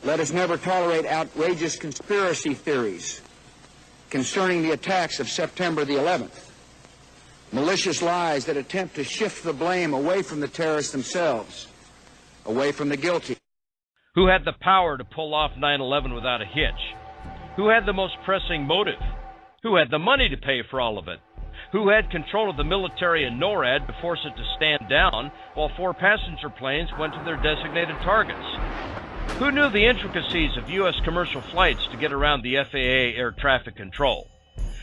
Let us never tolerate outrageous conspiracy theories concerning the attacks of September the 11th, malicious lies that attempt to shift the blame away from the terrorists themselves, away from the guilty. Who had the power to pull off 9/11 without a hitch? Who had the most pressing motive? Who had the money to pay for all of it? Who had control of the military and NORAD to force it to stand down while 4 passenger planes went to their designated targets? Who knew the intricacies of U.S. commercial flights to get around the FAA air traffic control?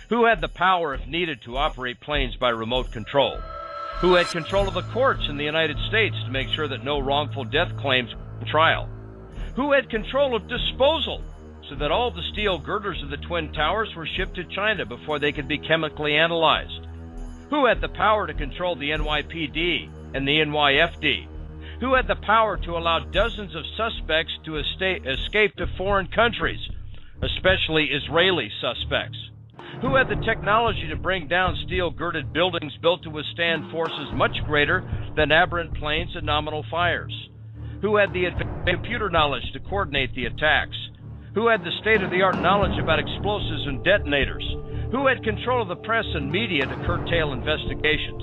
Who had the power, if needed, to operate planes by remote control? Who had control of the courts in the United States to make sure that no wrongful death claims were trial? Who had control of disposal so that all the steel girders of the Twin Towers were shipped to China before they could be chemically analyzed? Who had the power to control the NYPD and the NYFD? Who had the power to allow dozens of suspects to escape to foreign countries, especially Israeli suspects? Who had the technology to bring down steel-girded buildings built to withstand forces much greater than aberrant planes and nominal fires? Who had the advanced computer knowledge to coordinate the attacks? Who had the state-of-the-art knowledge about explosives and detonators? Who had control of the press and media to curtail investigations?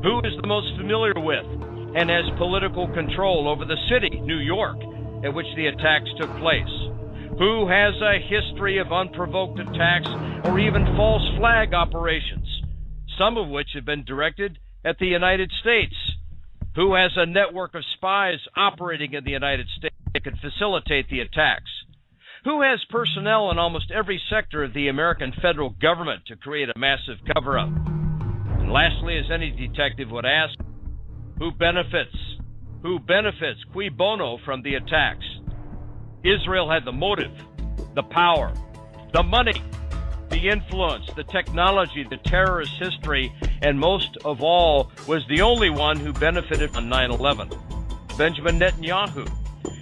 Who is the most familiar with and has political control over the city, New York, at which the attacks took place? Who has a history of unprovoked attacks or even false flag operations, some of which have been directed at the United States? Who has a network of spies operating in the United States that could facilitate the attacks? Who has personnel in almost every sector of the American federal government to create a massive cover-up? And lastly, as any detective would ask, who benefits? Who benefits, cui bono, from the attacks? Israel had the motive, the power, the money, the influence, the technology, the terrorist history, and most of all, was the only one who benefited on 9/11. Benjamin Netanyahu,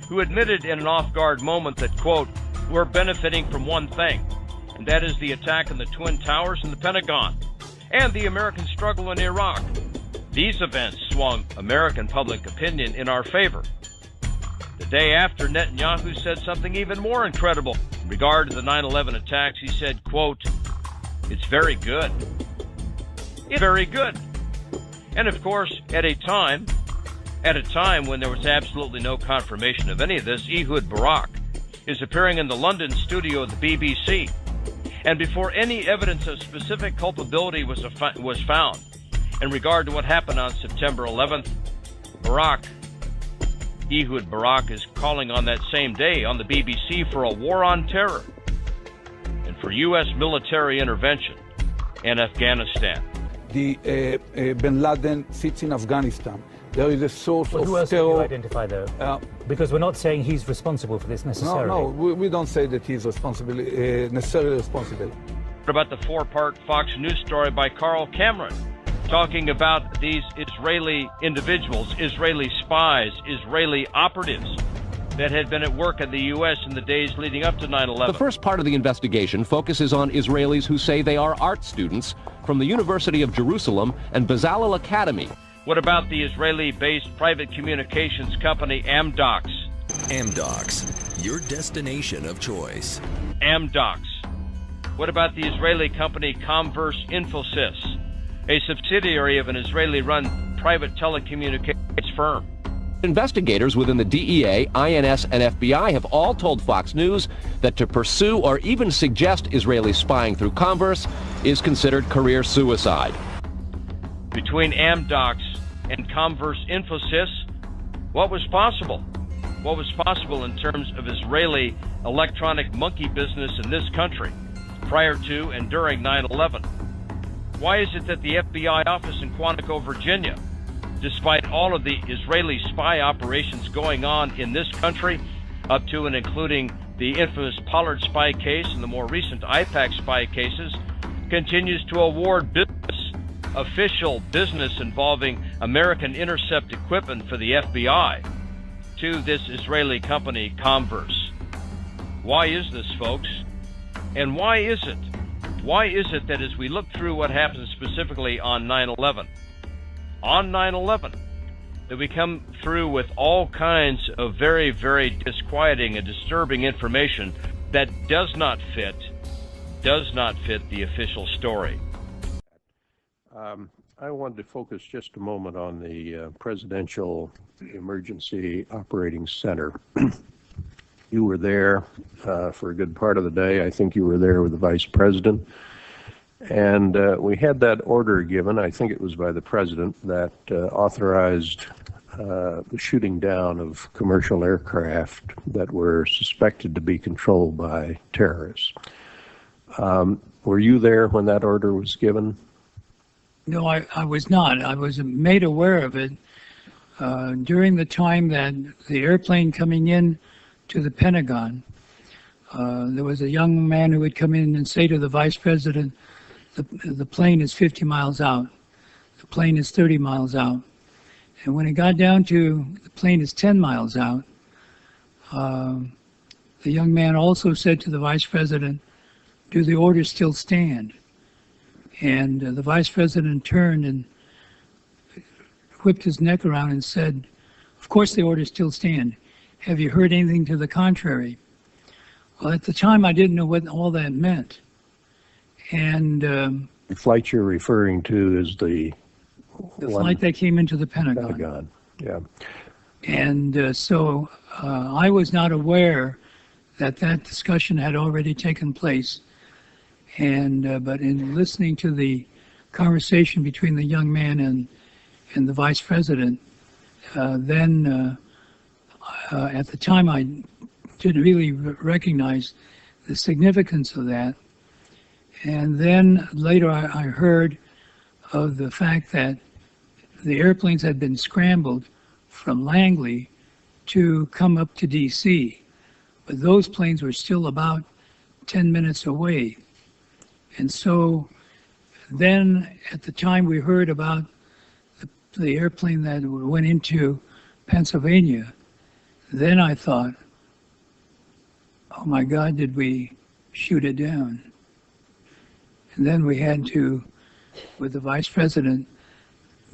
who admitted in an off-guard moment that, quote, we're benefiting from one thing, and that is the attack on the Twin Towers and the Pentagon, and the American struggle in Iraq. These events swung American public opinion in our favor. The day after, Netanyahu said something even more incredible. In regard to the 9/11 attacks, he said, quote, it's very good. It's very good. And of course, at a time when there was absolutely no confirmation of any of this, Ehud Barak is appearing in the London studio of the BBC. And before any evidence of specific culpability was found in regard to what happened on September 11th, Ehud Barak is calling on that same day on the BBC for a war on terror and for U.S. military intervention in Afghanistan. Bin Laden sits in Afghanistan. There is a source of terror. Who else do you identify, though? Because we're not saying he's responsible for this necessarily. No, we don't say that he's necessarily responsible. What about the 4-part Fox News story by Carl Cameron, talking about these Israeli individuals, Israeli spies, Israeli operatives that had been at work in the U.S. in the days leading up to 9/11. The first part of the investigation focuses on Israelis who say they are art students from the University of Jerusalem and Bezalel Academy. What about the Israeli-based private communications company Amdocs? Amdocs, your destination of choice. Amdocs. What about the Israeli company Converse Infosys, a subsidiary of an Israeli-run private telecommunications firm? Investigators within the DEA, INS, and FBI have all told Fox News that to pursue or even suggest Israeli spying through Converse is considered career suicide. Between Amdocs and Converse Infosys, what was possible? What was possible in terms of Israeli electronic monkey business in this country prior to and during 9/11? Why is it that the FBI office in Quantico, Virginia, despite all of the Israeli spy operations going on in this country, up to and including the infamous Pollard spy case and the more recent IPAC spy cases, continues to award official business involving American intercept equipment for the FBI to this Israeli company, Converse? Why is this, folks? And why is it? Why is it that as we look through what happened specifically on 9/11, that we come through with all kinds of very, very disquieting and disturbing information that does not fit the official story. I wanted to focus just a moment on the Presidential Emergency Operating Center. You were there for a good part of the day. I think you were there with the Vice President. And we had that order given, I think it was by the President, that authorized the shooting down of commercial aircraft that were suspected to be controlled by terrorists. Were you there when that order was given? No, I was not. I was made aware of it during the time that the airplane coming in to the Pentagon. There was a young man who would come in and say to the Vice President, the plane is 50 miles out. The plane is 30 miles out. And when it got down to the plane is 10 miles out, the young man also said to the Vice President, do the orders still stand? And the Vice President turned and whipped his neck around and said, of course the orders still stand. Have you heard anything to the contrary? Well, at the time I didn't know what all that meant. And the flight you're referring to is the flight that came into the Pentagon. Yeah. And so I was not aware that that discussion had already taken place. And but in listening to the conversation between the young man and the Vice President, then at the time I didn't really recognize the significance of that. And then later I heard of the fact that the airplanes had been scrambled from Langley to come up to DC, but those planes were still about 10 minutes away. And so then at the time we heard about the airplane that went into Pennsylvania, then I thought, oh my God, did we shoot it down? And then we had to, with the Vice President,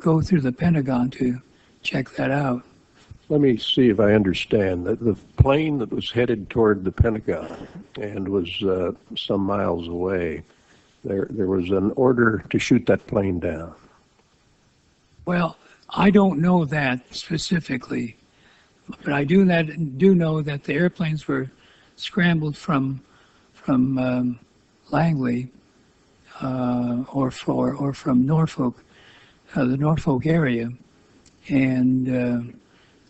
go through the Pentagon to check that out. Let me see if I understand. The plane that was headed toward the Pentagon and was some miles away, there was an order to shoot that plane down. Well, I don't know that specifically, but I do know that the airplanes were scrambled from Langley or from Norfolk, the Norfolk area, and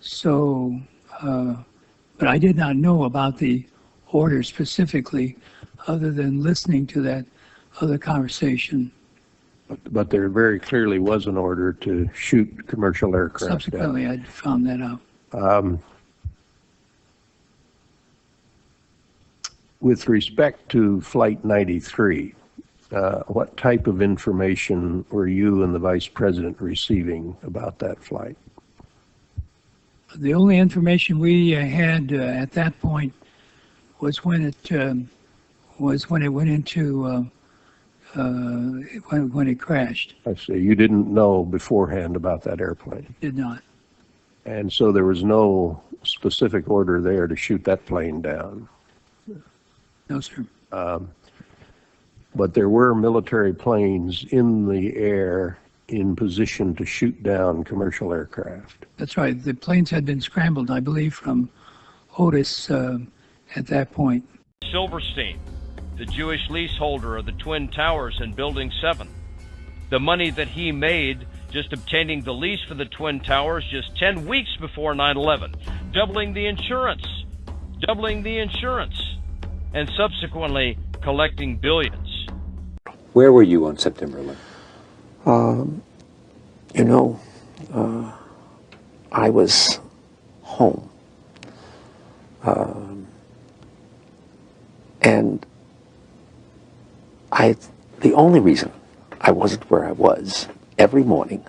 so. But I did not know about the order specifically, other than listening to that other conversation. But there very clearly was an order to shoot commercial aircraft Subsequently, down. I found that out. With respect to Flight 93, what type of information were you and the Vice President receiving about that flight? The only information we had at that point was when it went into when it crashed. I see. You didn't know beforehand about that airplane. Did not. And so there was no specific order there to shoot that plane down. No, sir. But there were military planes in the air in position to shoot down commercial aircraft. That's right. The planes had been scrambled, I believe, from Otis at that point. Silverstein, the Jewish leaseholder of the Twin Towers and Building 7. The money that he made just obtaining the lease for the Twin Towers just 10 weeks before 9/11, doubling the insurance, and subsequently collecting billions. Where were you on September 11th? I was home. And the only reason I wasn't where I was every morning,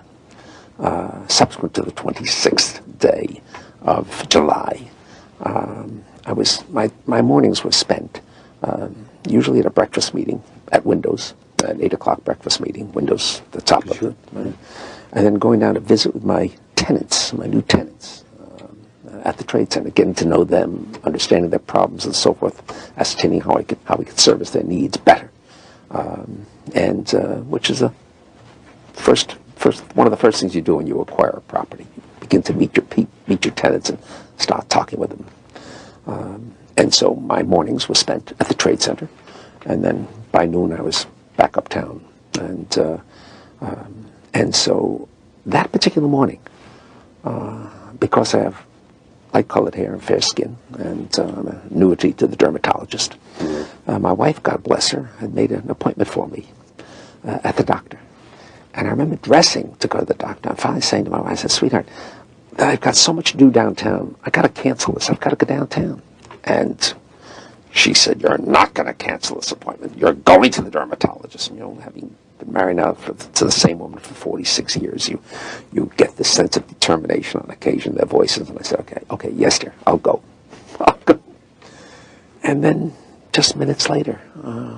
subsequent to the 26th day of July, my mornings were spent usually at a breakfast meeting at Windows, an 8 o'clock breakfast meeting, Windows, the top of it, and then going down to visit with my tenants, my new tenants at the Trade Center, getting to know them, understanding their problems and so forth, ascertaining how we could service their needs better, and which is one of the first things you do when you acquire a property. You begin to meet your tenants and start talking with them. And so my mornings were spent at the Trade Center, and then by noon I was back uptown. And so that particular morning, because I have light-colored hair and fair skin, and I'm an annuity to the dermatologist, my wife, God bless her, had made an appointment for me at the doctor. And I remember dressing to go to the doctor. I'm finally saying to my wife, I said, sweetheart, I've got so much to do downtown. I got to cancel this. I've got to go downtown. And she said, you're not going to cancel this appointment. You're going to the dermatologist. And, having been married now to the same woman for 46 years, you get this sense of determination on occasion, their voices. And I said, okay, yes, dear, I'll go. And then just minutes later,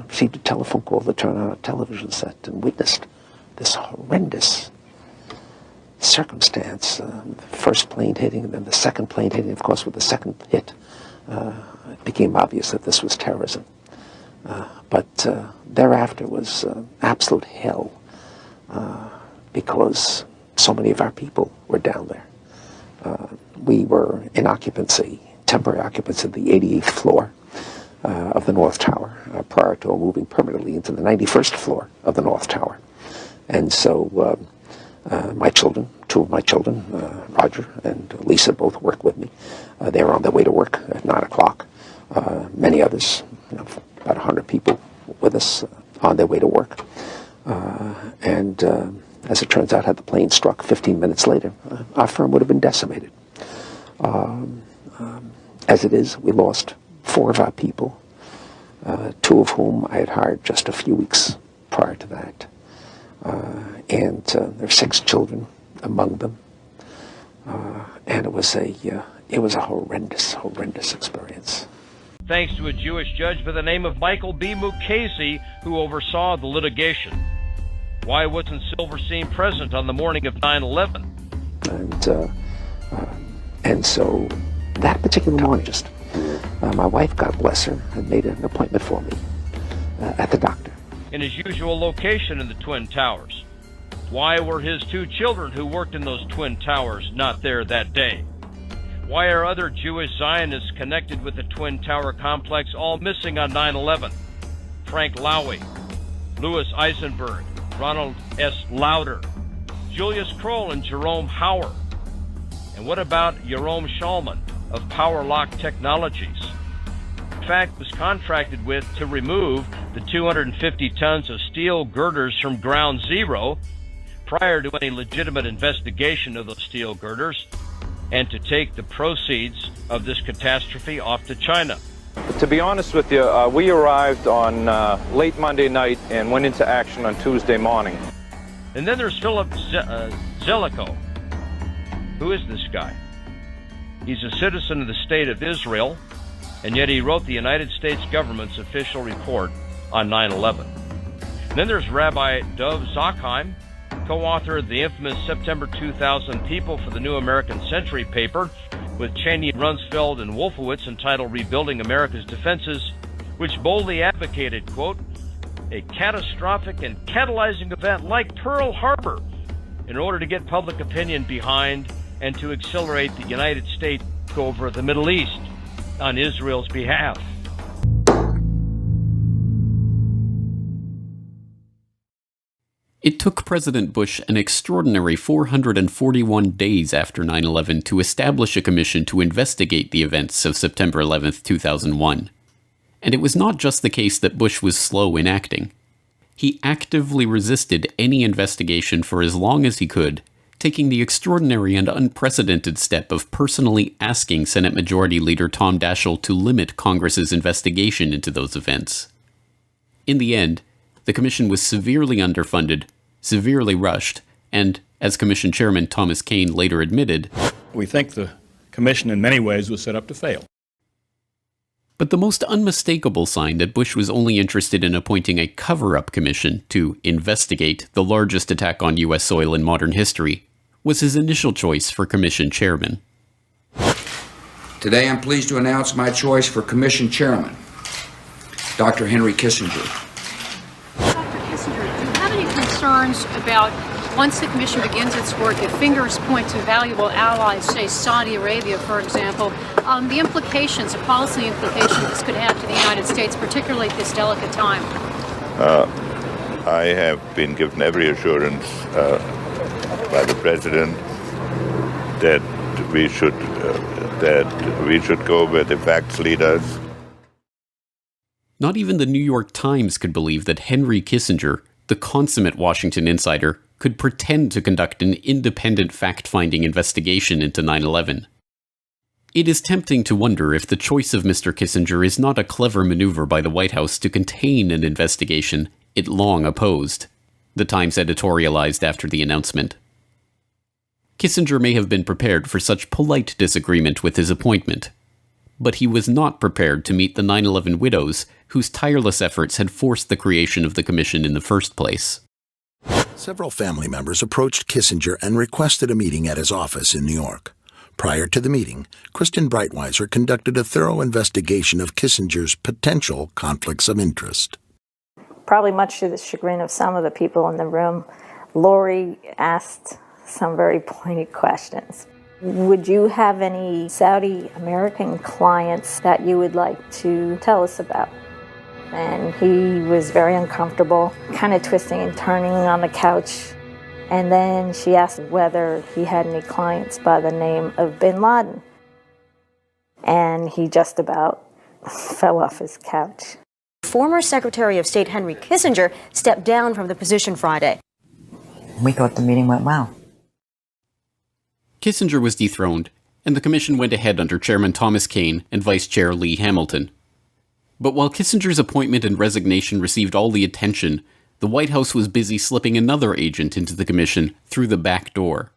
received a telephone call to turn on a television set and witnessed this horrendous circumstance. The first plane hitting, and then the second plane hitting. Of course, with the second hit, it became obvious that this was terrorism. But thereafter was absolute hell because so many of our people were down there. We were in occupancy, temporary occupancy of the 88th floor of the North Tower prior to moving permanently into the 91st floor of the North Tower. And so my children, two of my children, Roger and Lisa, both work with me. They were on their way to work at 9 o'clock. Many others, about 100 people with us on their way to work. And as it turns out, had the plane struck 15 minutes later, our firm would have been decimated. As it is, we lost 4 of our people, 2 of whom I had hired just a few weeks prior to that. And there are 6 children among them. And it was a horrendous experience. Thanks to a Jewish judge by the name of Michael B. Mukasey, who oversaw the litigation. Why wasn't Silverstein present on the morning of 9/11? And so that particular morning, my wife, God bless her, had made an appointment for me at the doctor. In his usual location in the Twin Towers. Why were his 2 children who worked in those Twin Towers not there that day? Why are other Jewish Zionists connected with the Twin Tower complex all missing on 9/11? Frank Lowy, Louis Eisenberg, Ronald S. Lauder, Julius Kroll, and Jerome Hauer. And what about Jerome Schallman of Power Lock Technologies? In fact, was contracted with to remove the 250 tons of steel girders from ground zero prior to any legitimate investigation of those steel girders, and to take the proceeds of this catastrophe off to China. To be honest with you, we arrived on late Monday night and went into action on Tuesday morning. And then there's Philip Zelikow. Who is this guy? He's a citizen of the state of Israel, and yet he wrote the United States government's official report on 9/11. And then there's Rabbi Dov Zakheim, co-author of the infamous September 2000 People for the New American Century paper with Cheney, Rumsfeld, and Wolfowitz entitled Rebuilding America's Defenses, which boldly advocated, quote, a catastrophic and catalyzing event like Pearl Harbor in order to get public opinion behind and to accelerate the United States over the Middle East on Israel's behalf. It took President Bush an extraordinary 441 days after 9/11 to establish a commission to investigate the events of September 11, 2001. And it was not just the case that Bush was slow in acting. He actively resisted any investigation for as long as he could, taking the extraordinary and unprecedented step of personally asking Senate Majority Leader Tom Daschle to limit Congress's investigation into those events. In the end, the commission was severely underfunded, severely rushed, and, as Commission Chairman Thomas Kean later admitted, we think the commission in many ways was set up to fail. But the most unmistakable sign that Bush was only interested in appointing a cover-up commission to investigate the largest attack on U.S. soil in modern history was his initial choice for commission chairman. Today I'm pleased to announce my choice for commission chairman, Dr. Henry Kissinger. Dr. Kissinger, do you have any concerns about, once the commission begins its work, if fingers point to valuable allies, say Saudi Arabia, for example, the implications, the policy implications this could have to the United States, particularly at this delicate time? I have been given every assurance by the President that we should go where the facts lead us. Not even the New York Times could believe that Henry Kissinger, the consummate Washington insider, could pretend to conduct an independent fact-finding investigation into 9/11. It is tempting to wonder if the choice of Mr. Kissinger is not a clever maneuver by the White House to contain an investigation it long opposed, the Times editorialized after the announcement. Kissinger may have been prepared for such polite disagreement with his appointment, but he was not prepared to meet the 9/11 widows whose tireless efforts had forced the creation of the commission in the first place. Several family members approached Kissinger and requested a meeting at his office in New York. Prior to the meeting, Kristen Breitweiser conducted a thorough investigation of Kissinger's potential conflicts of interest. Probably much to the chagrin of some of the people in the room, Lori asked some very pointed questions. Would you have any Saudi American clients that you would like to tell us about? And he was very uncomfortable, kind of twisting and turning on the couch. And then she asked whether he had any clients by the name of bin Laden. And he just about fell off his couch. Former Secretary of State Henry Kissinger stepped down from the position Friday. We thought the meeting went well. Kissinger was dethroned, and the commission went ahead under Chairman Thomas Kean and Vice Chair Lee Hamilton. But while Kissinger's appointment and resignation received all the attention, the White House was busy slipping another agent into the commission through the back door.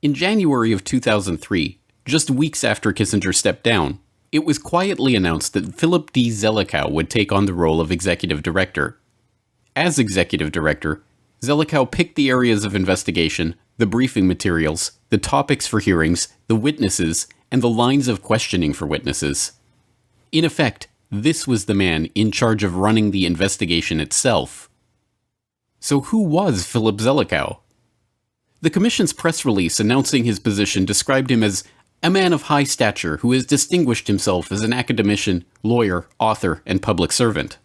In January of 2003, just weeks after Kissinger stepped down, it was quietly announced that Philip D. Zelikow would take on the role of executive director. As executive director, Zelikow picked the areas of investigation, the briefing materials, the topics for hearings, the witnesses, and the lines of questioning for witnesses. In effect, this was the man in charge of running the investigation itself. So who was Philip Zelikow? The Commission's press release announcing his position described him as a man of high stature who has distinguished himself as an academician, lawyer, author, and public servant.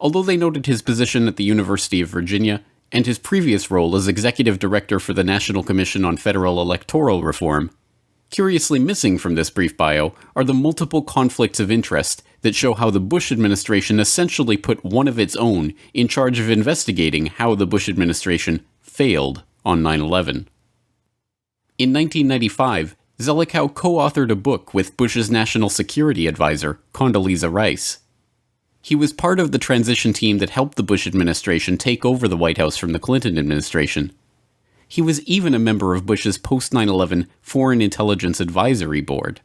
Although they noted his position at the University of Virginia and his previous role as executive director for the National Commission on Federal Electoral Reform, curiously missing from this brief bio are the multiple conflicts of interest that show how the Bush administration essentially put one of its own in charge of investigating how the Bush administration failed on 9/11. In 1995, Zelikow co-authored a book with Bush's national security advisor, Condoleezza Rice. He was part of the transition team that helped the Bush administration take over the White House from the Clinton administration. He was even a member of Bush's post-9/11 Foreign Intelligence Advisory Board.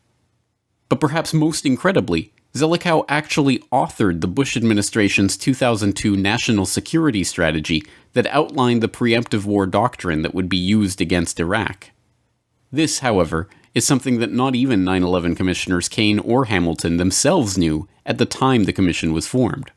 But perhaps most incredibly, Zelikow actually authored the Bush administration's 2002 national security strategy that outlined the preemptive war doctrine that would be used against Iraq. This, however, is something that not even 9/11 Commissioners Kean or Hamilton themselves knew at the time the commission was formed.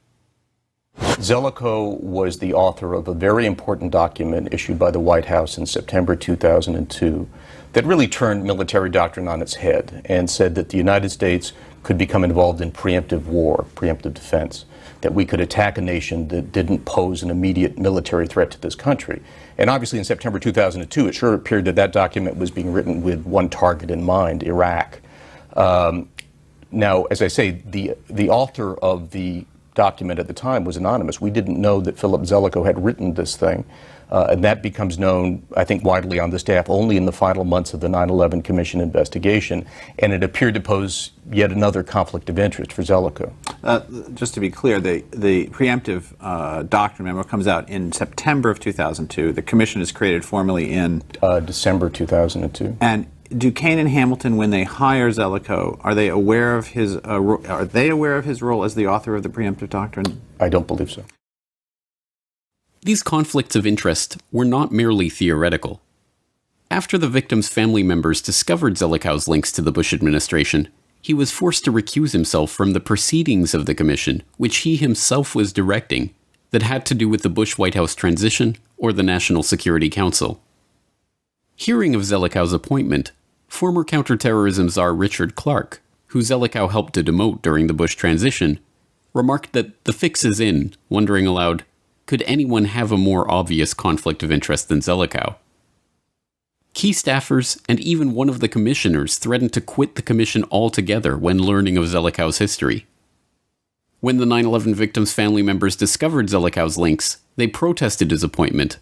Zelikow was the author of a very important document issued by the White House in September 2002 that really turned military doctrine on its head and said that the United States could become involved in preemptive war, preemptive defense, that we could attack a nation that didn't pose an immediate military threat to this country. And obviously in September 2002, it sure appeared that that document was being written with one target in mind, Iraq. Now, as I say, the author of the document at the time was anonymous. We didn't know that Philip Zelikow had written this thing. And that becomes known, I think, widely on the staff only in the final months of the 9/11 Commission investigation. And it appeared to pose yet another conflict of interest for Zelikow. Just to be clear, the preemptive doctrine memo comes out in September of 2002. The commission is created formally in December 2002. And do Kean and Hamilton, when they hire Zelikow, are they aware of his role as the author of the preemptive doctrine? I don't believe so. These conflicts of interest were not merely theoretical. After the victims' family members discovered Zelikow's links to the Bush administration, he was forced to recuse himself from the proceedings of the commission, which he himself was directing, that had to do with the Bush White House transition or the National Security Council. Hearing of Zelikow's appointment, former counterterrorism czar Richard Clarke, who Zelikow helped to demote during the Bush transition, remarked that the fix is in, wondering aloud, could anyone have a more obvious conflict of interest than Zelikow? Key staffers and even one of the commissioners threatened to quit the commission altogether when learning of Zelikow's history. When the 9/11 victims' family members discovered Zelikow's links, they protested his appointment,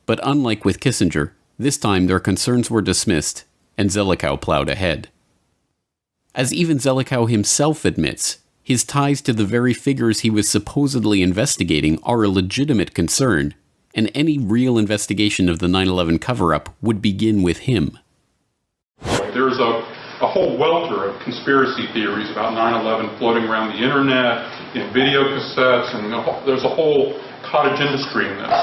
but unlike with Kissinger, this time their concerns were dismissed, and Zelikow plowed ahead. As even Zelikow himself admits, his ties to the very figures he was supposedly investigating are a legitimate concern, and any real investigation of the 9/11 cover-up would begin with him. There's a whole welter of conspiracy theories about 9/11 floating around the internet, in video cassettes, and there's a whole cottage industry in this,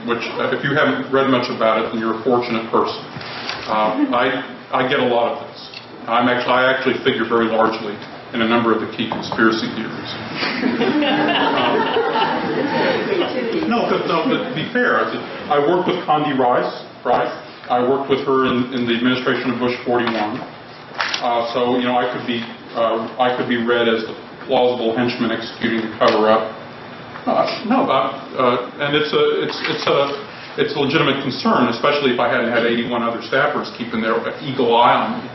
which if you haven't read much about it, then you're a fortunate person. I get a lot of this. I actually figure very largely in a number of the key conspiracy theories. No, but to be fair, I worked with Condi Rice, right? I worked with her in the administration of Bush 41. So I could be read as the plausible henchman executing the cover-up. And it's a legitimate concern, especially if I hadn't had 81 other staffers keeping their eagle eye on me.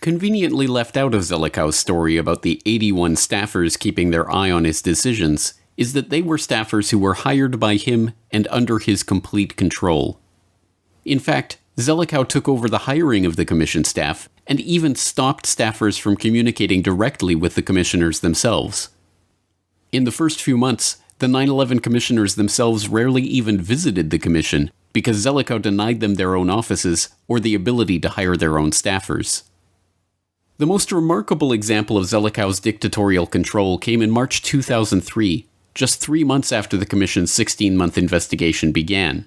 Conveniently left out of Zelikow's story about the 81 staffers keeping their eye on his decisions is that they were staffers who were hired by him and under his complete control. In fact, Zelikow took over the hiring of the commission staff and even stopped staffers from communicating directly with the commissioners themselves. In the first few months, the 9/11 commissioners themselves rarely even visited the commission because Zelikow denied them their own offices or the ability to hire their own staffers. The most remarkable example of Zelikow's dictatorial control came in March 2003, just 3 months after the Commission's 16-month investigation began.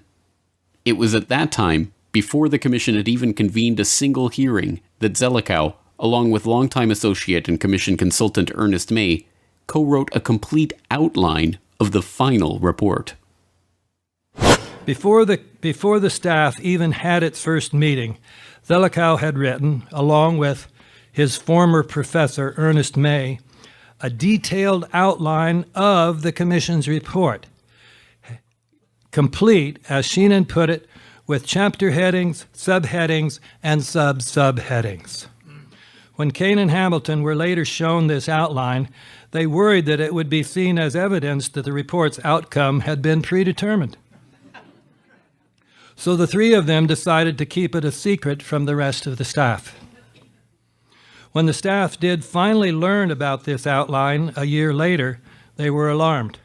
It was at that time, before the Commission had even convened a single hearing, that Zelikow, along with longtime associate and Commission consultant Ernest May, co-wrote a complete outline of the final report. Before the staff even had its first meeting, Zelikow had written, along with his former professor, Ernest May, a detailed outline of the Commission's report, complete, as Sheenan put it, with chapter headings, subheadings, and sub-subheadings. When Kane and Hamilton were later shown this outline, they worried that it would be seen as evidence that the report's outcome had been predetermined. So the three of them decided to keep it a secret from the rest of the staff. When the staff did finally learn about this outline a year later, they were alarmed.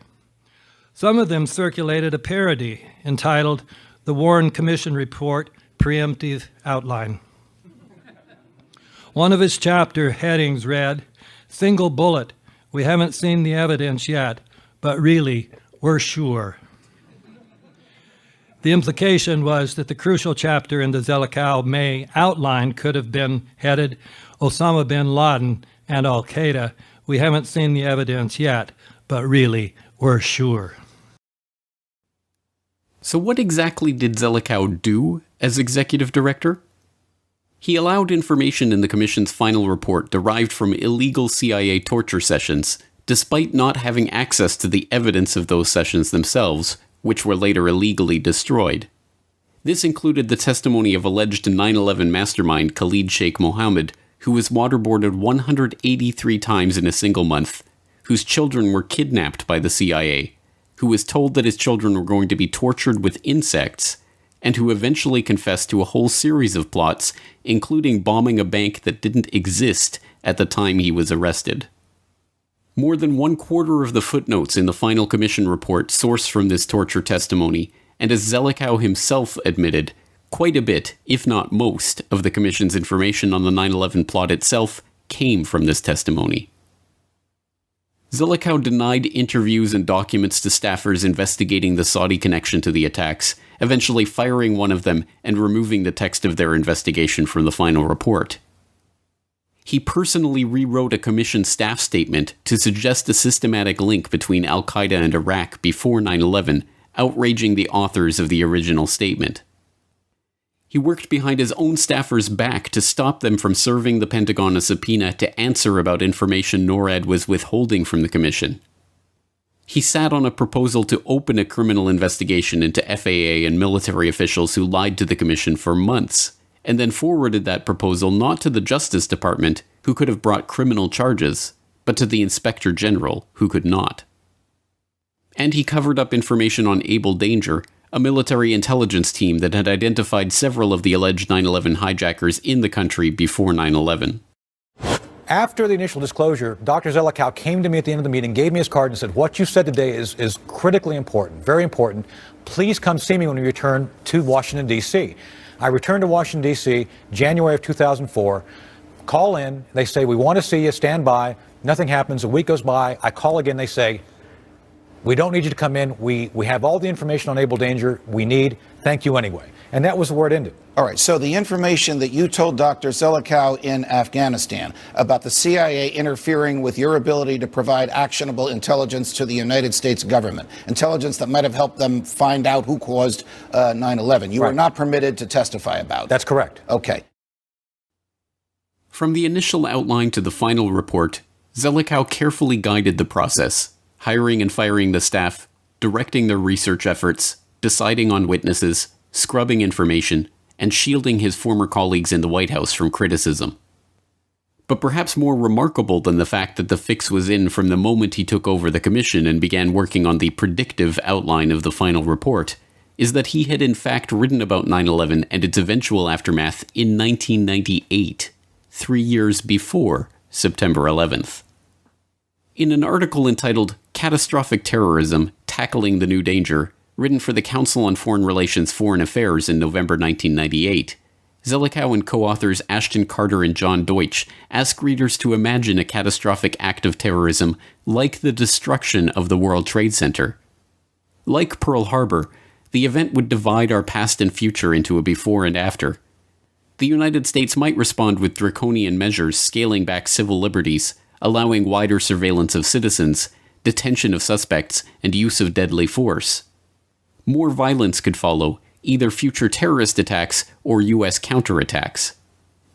Some of them circulated a parody entitled The Warren Commission Report Preemptive Outline. One of its chapter headings read, "Single bullet, we haven't seen the evidence yet, but really, we're sure." The implication was that the crucial chapter in the Zelikow-May outline could have been headed Osama bin Laden and Al-Qaeda. We haven't seen the evidence yet, but really, we're sure. So what exactly did Zelikow do as executive director? He allowed information in the Commission's final report derived from illegal CIA torture sessions, despite not having access to the evidence of those sessions themselves, which were later illegally destroyed. This included the testimony of alleged 9/11 mastermind Khalid Sheikh Mohammed, who was waterboarded 183 times in a single month, whose children were kidnapped by the CIA, who was told that his children were going to be tortured with insects, and who eventually confessed to a whole series of plots, including bombing a bank that didn't exist at the time he was arrested. More than 1/4 of the footnotes in the final Commission report source from this torture testimony, and as Zelikow himself admitted, quite a bit, if not most, of the Commission's information on the 9/11 plot itself came from this testimony. Zelikow denied interviews and documents to staffers investigating the Saudi connection to the attacks, eventually firing one of them and removing the text of their investigation from the final report. He personally rewrote a commission staff statement to suggest a systematic link between al-Qaeda and Iraq before 9/11, outraging the authors of the original statement. He worked behind his own staffers' back to stop them from serving the Pentagon a subpoena to answer about information NORAD was withholding from the commission. He sat on a proposal to open a criminal investigation into FAA and military officials who lied to the commission for months, and then forwarded that proposal not to the Justice Department, who could have brought criminal charges, but to the Inspector General, who could not. And he covered up information on Able Danger, a military intelligence team that had identified several of the alleged 9/11 hijackers in the country before 9/11. After the initial disclosure, Dr. Zelikow came to me at the end of the meeting, gave me his card and said, "What you said today is critically important, very important. Please come see me when we return to Washington, D.C." I returned to Washington, D.C., January of 2004, call in, they say, "We want to see you, stand by." Nothing happens. A week goes by. I call again. They say, "We don't need you to come in. We have all the information on Able Danger we need. Thank you anyway." And that was where it ended. All right, so the information that you told Dr. Zelikow in Afghanistan about the CIA interfering with your ability to provide actionable intelligence to the United States government, intelligence that might have helped them find out who caused 9/11, you were not permitted to testify about. That's correct. Okay. From the initial outline to the final report, Zelikow carefully guided the process, hiring and firing the staff, directing their research efforts, deciding on witnesses, scrubbing information, and shielding his former colleagues in the White House from criticism. But perhaps more remarkable than the fact that the fix was in from the moment he took over the commission and began working on the predictive outline of the final report, is that he had in fact written about 9/11 and its eventual aftermath in 1998, 3 years before September 11th. In an article entitled Catastrophic Terrorism, Tackling the New Danger, written for the Council on Foreign Relations Foreign Affairs in November 1998, Zelikow and co-authors Ashton Carter and John Deutsch ask readers to imagine a catastrophic act of terrorism like the destruction of the World Trade Center. Like Pearl Harbor, the event would divide our past and future into a before and after. The United States might respond with draconian measures scaling back civil liberties, allowing wider surveillance of citizens, detention of suspects, and use of deadly force. More violence could follow, either future terrorist attacks or U.S. counterattacks.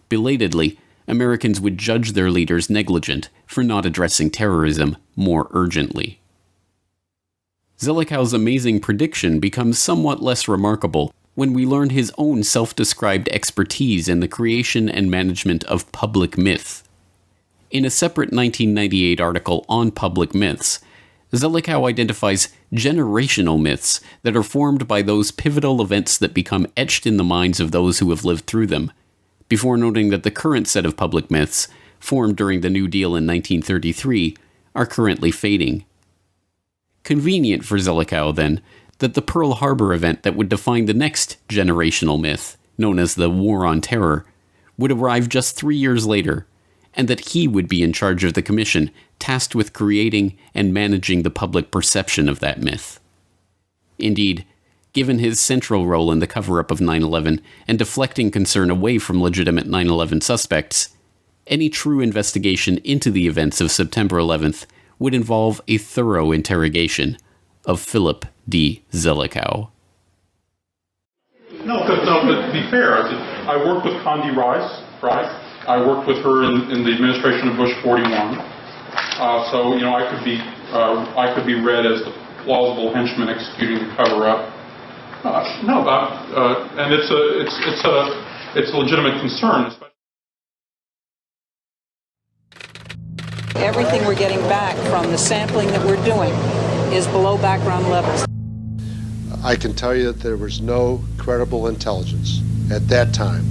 Belatedly, Americans would judge their leaders negligent for not addressing terrorism more urgently. Zelikow's amazing prediction becomes somewhat less remarkable when we learn his own self-described expertise in the creation and management of public myth. In a separate 1998 article on public myths, Zelikow identifies generational myths that are formed by those pivotal events that become etched in the minds of those who have lived through them, before noting that the current set of public myths, formed during the New Deal in 1933, are currently fading. Convenient for Zelikow, then, that the Pearl Harbor event that would define the next generational myth, known as the War on Terror, would arrive just 3 years later, and that he would be in charge of the commission tasked with creating and managing the public perception of that myth. Indeed, given his central role in the cover-up of 9/11 and deflecting concern away from legitimate 9/11 suspects, any true investigation into the events of September 11th would involve a thorough interrogation of Philip D. Zelikow. No, but to be fair, I worked with Condi Rice, right? I worked with her in the administration of Bush 41. So, you know, I could be read as the plausible henchman executing the cover-up. And it's a legitimate concern. Everything we're getting back from the sampling that we're doing is below background levels. I can tell you that there was no credible intelligence at that time.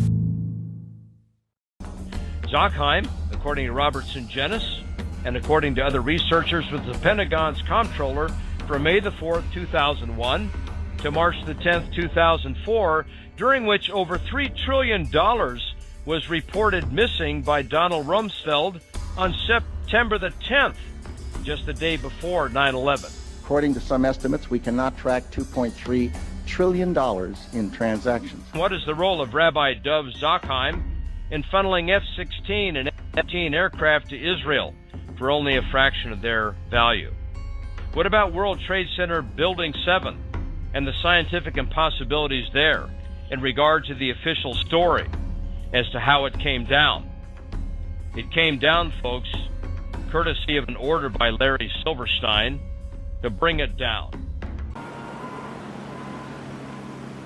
Zockheim, according to Robertson Jennis, and according to other researchers, was the Pentagon's comptroller from May the 4th, 2001 to March the 10th, 2004, during which over $3 trillion was reported missing by Donald Rumsfeld on September the 10th, just the day before 9/11. According to some estimates, we cannot track $2.3 trillion in transactions. What is the role of Rabbi Dov Zakheim in funneling F-16 and F-18 aircraft to Israel for only a fraction of their value? What about World Trade Center Building 7 and the scientific impossibilities there in regard to the official story as to how it came down? It came down, folks, courtesy of an order by Larry Silverstein to bring it down.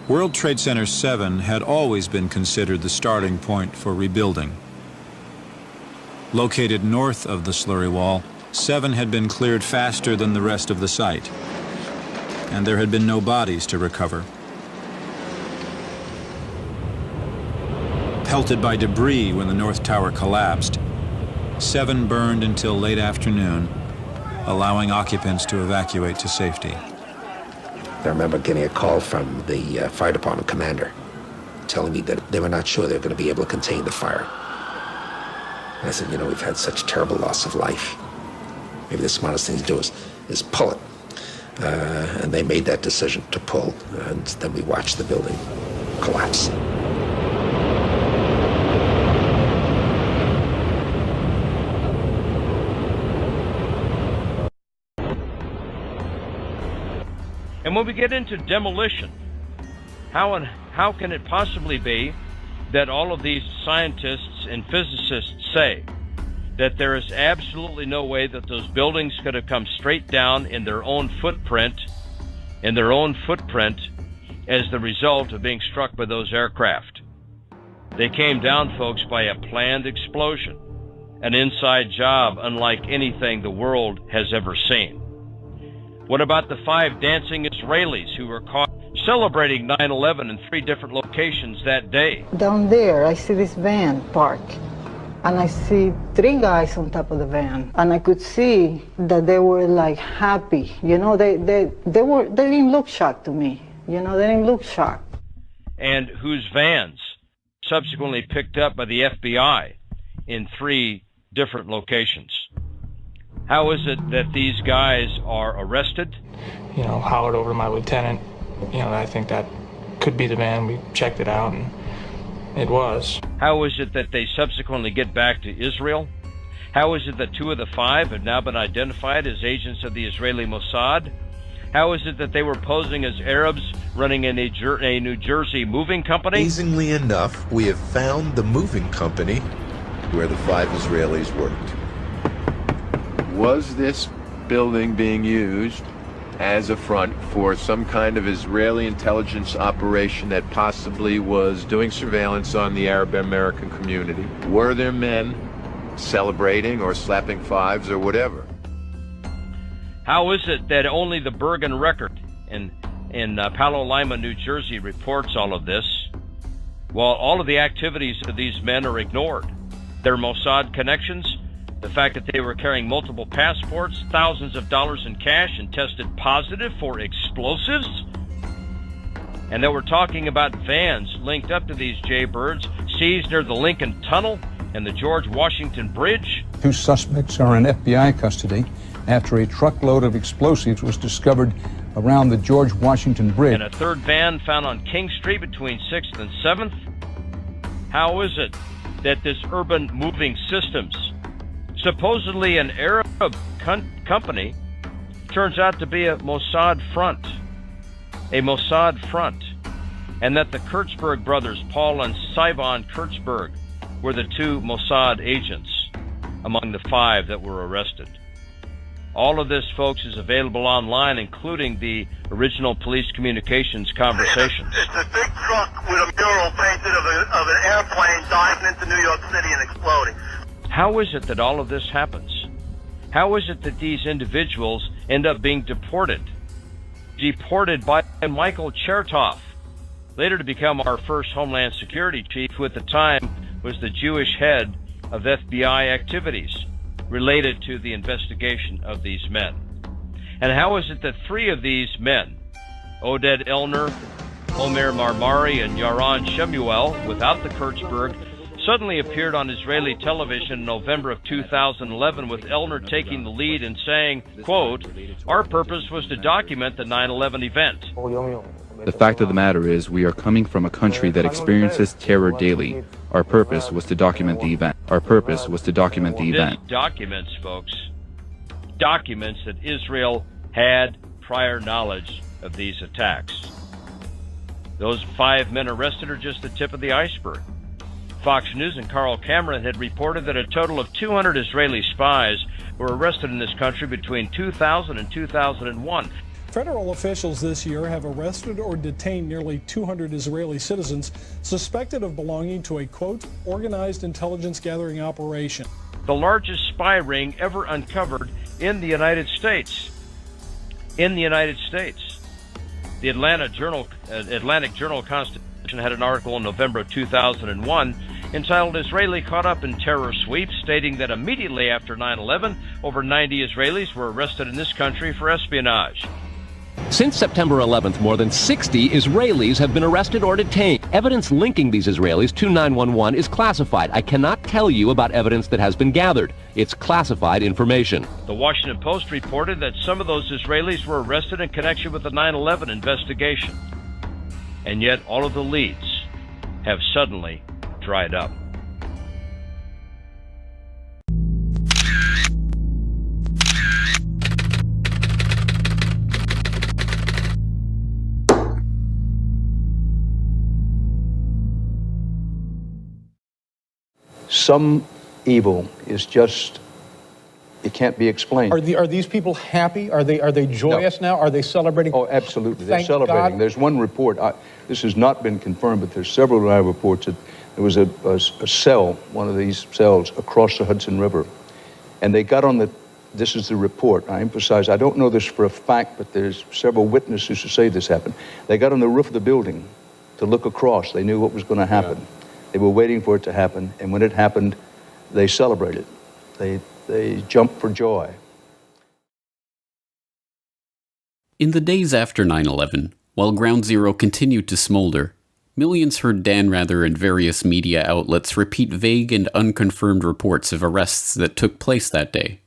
World Trade Center 7 had always been considered the starting point for rebuilding. Located north of the slurry wall, 7 had been cleared faster than the rest of the site, and there had been no bodies to recover. Pelted by debris when the North Tower collapsed, 7 burned until late afternoon, allowing occupants to evacuate to safety. I remember getting a call from the fire department commander telling me that they were not sure they were going to be able to contain the fire. And I said, you know, we've had such terrible loss of life. Maybe the smartest thing to do is pull it. And they made that decision to pull, and then we watched the building collapse. And when we get into demolition, how can it possibly be that all of these scientists and physicists say that there is absolutely no way that those buildings could have come straight down in their own footprint, as the result of being struck by those aircraft? They came down, folks, by a planned explosion, an inside job unlike anything the world has ever seen. What about the 5 dancing Israelis who were caught celebrating 9/11 in 3 different locations that day? Down there, I see this van parked, and I see 3 guys on top of the van, and I could see that they were like happy. You know, they didn't look shocked to me. You know, they didn't look shocked. And whose vans subsequently picked up by the FBI in 3 different locations. How is it that these guys are arrested? You know, hollered over to my lieutenant, you know, I think that could be the van. We checked it out, and it was. How is it that they subsequently get back to Israel? How is it that 2 of the 5 have now been identified as agents of the Israeli Mossad? How is it that they were posing as Arabs running a New Jersey moving company? Amazingly enough, we have found the moving company where the 5 Israelis worked. Was this building being used as a front for some kind of Israeli intelligence operation that possibly was doing surveillance on the Arab American community? Were there men celebrating or slapping 5s or whatever? How is it that only the Bergen Record in Palo Lima, New Jersey reports all of this, while all of the activities of these men are ignored? Their Mossad connections, the fact that they were carrying multiple passports, thousands of dollars in cash, and tested positive for explosives? And that we're talking about vans linked up to these jaybirds seized near the Lincoln Tunnel and the George Washington Bridge? 2 suspects are in FBI custody after a truckload of explosives was discovered around the George Washington Bridge. And a 3rd van found on King Street between 6th and 7th? How is it that this Urban Moving Systems, supposedly an Arab company, turns out to be a Mossad front, and that the Kurtzberg brothers, Paul and Sivon Kurtzberg, were the 2 Mossad agents among the 5 that were arrested? All of this, folks, is available online, including the original police communications conversations. It's a big truck with a mural painted of an airplane diving into New York City and exploding. How is it that all of this happens? How is it that these individuals end up being deported by Michael Chertoff, later to become our first Homeland Security chief, who at the time was the Jewish head of FBI activities related to the investigation of these men? And how is it that 3 of these men, Oded Elner, Omer Marmari, and Yaron Shemuel, without the Kurtzberg suddenly appeared on Israeli television in November of 2011 with Elner taking the lead and saying, quote, "Our purpose was to document the 9/11 event." The fact of the matter is, we are coming from a country that experiences terror daily. Our purpose was to document the event. Our purpose was to document the event. This documents, folks, documents that Israel had prior knowledge of these attacks. Those 5 men arrested are just the tip of the iceberg. Fox News and Carl Cameron had reported that a total of 200 Israeli spies were arrested in this country between 2000 and 2001. Federal officials this year have arrested or detained nearly 200 Israeli citizens suspected of belonging to a, quote, organized intelligence gathering operation. The largest spy ring ever uncovered in the United States. In the United States. The Atlantic Journal-Constitution had an article in November of 2001 entitled "Israeli Caught Up in Terror Sweep," stating that immediately after 9/11, over 90 Israelis were arrested in this country for espionage. Since September 11th, more than 60 Israelis have been arrested or detained. Evidence linking these Israelis to 911 is classified. I cannot tell you about evidence that has been gathered. It's classified information. The Washington Post reported that some of those Israelis were arrested in connection with the 9/11 investigation. And yet all of the leads have suddenly dried up. Some evil is just, it can't be explained. Are these people happy? Are they joyous now? Are they celebrating? Oh, absolutely. They're Thank celebrating. God. There's one report, this has not been confirmed, but there's several reports that there was a cell, one of these cells, across the Hudson River. And they got on this is the report. I emphasize, I don't know this for a fact, but there's several witnesses who say this happened. They got on the roof of the building to look across. They knew what was going to happen. Yeah. They were waiting for it to happen, and when it happened, they celebrated. They jumped for joy. In the days after 9/11, while Ground Zero continued to smolder, millions heard Dan Rather and various media outlets repeat vague and unconfirmed reports of arrests that took place that day.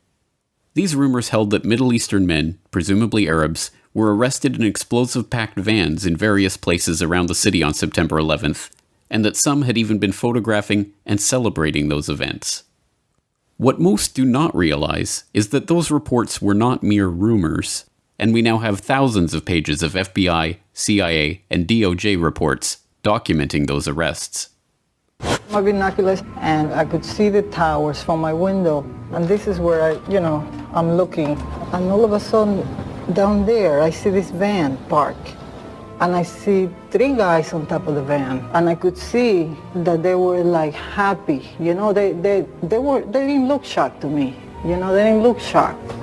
These rumors held that Middle Eastern men, presumably Arabs, were arrested in explosive-packed vans in various places around the city on September 11th, and that some had even been photographing and celebrating those events. What most do not realize is that those reports were not mere rumors, and we now have thousands of pages of FBI, CIA, and DOJ reports documenting those arrests. My binoculars, and I could see the towers from my window, and this is where I'm looking, and all of a sudden, down there, I see this van park. And I see 3 guys on top of the van, and I could see that they were like happy. They didn't look shocked to me. They didn't look shocked.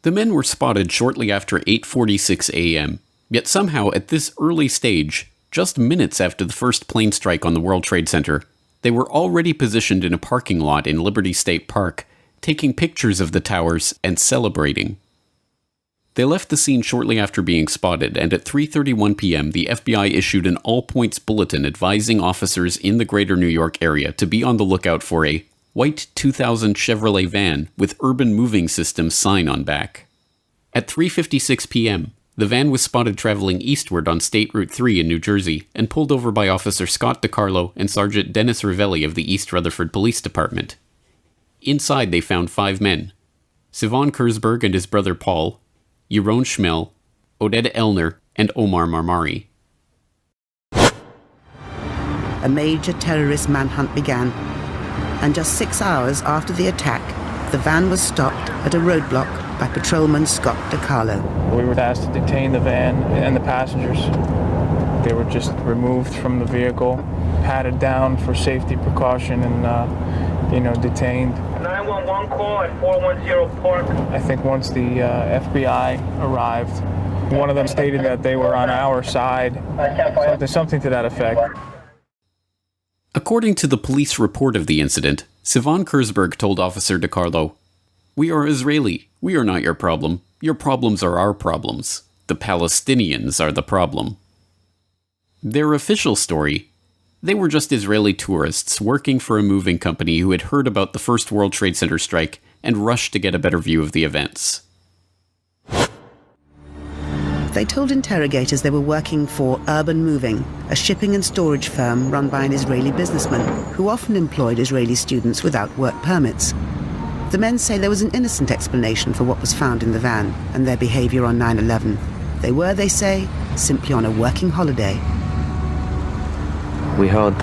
The men were spotted shortly after 8:46 a.m., yet somehow at this early stage, just minutes after the first plane strike on the World Trade Center, they were already positioned in a parking lot in Liberty State Park, taking pictures of the towers and celebrating. They left the scene shortly after being spotted, and at 3:31 p.m. the FBI issued an all-points bulletin advising officers in the greater New York area to be on the lookout for a white 2000 Chevrolet van with Urban Moving Systems sign on back. At 3:56 p.m., the van was spotted traveling eastward on State Route 3 in New Jersey and pulled over by Officer Scott DiCarlo and Sergeant Dennis Ravelli of the East Rutherford Police Department. Inside they found 5 men: Sivan Kurzberg and his brother Paul, Yaron Schmel, Oded Elner, and Omar Marmari. A major terrorist manhunt began, and just 6 hours after the attack, the van was stopped at a roadblock by patrolman Scott DiCarlo. We were asked to detain the van and the passengers. They were just removed from the vehicle, patted down for safety precaution, and detained. 911 call at 410 Park. I think once the FBI arrived, one of them stated that they were on our side, something to that effect. According to the police report of the incident, Sivan Kurzberg told Officer DiCarlo, "We are Israeli. We are not your problem. Your problems are our problems. The Palestinians are the problem." Their official story They were just Israeli tourists working for a moving company who had heard about the first World Trade Center strike and rushed to get a better view of the events. They told interrogators they were working for Urban Moving, a shipping and storage firm run by an Israeli businessman who often employed Israeli students without work permits. The men say there was an innocent explanation for what was found in the van and their behavior on 9/11. They were, they say, simply on a working holiday. We heard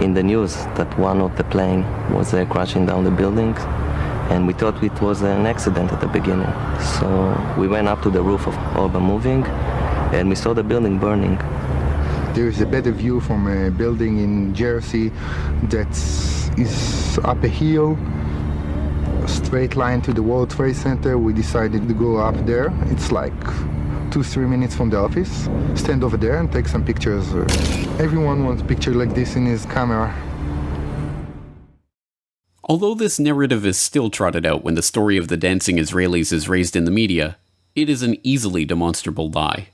in the news that one of the plane was crashing down the building, and we thought it was an accident at the beginning. So we went up to the roof of Urban Moving, and we saw the building burning. There is a better view from a building in Jersey that is up a hill, a straight line to the World Trade Center. We decided to go up there. It's like 2-3 minutes from the office. Stand over there and take some pictures. Everyone wants a picture like this in his camera. Although this narrative is still trotted out when the story of the dancing Israelis is raised in the media, it is an easily demonstrable lie.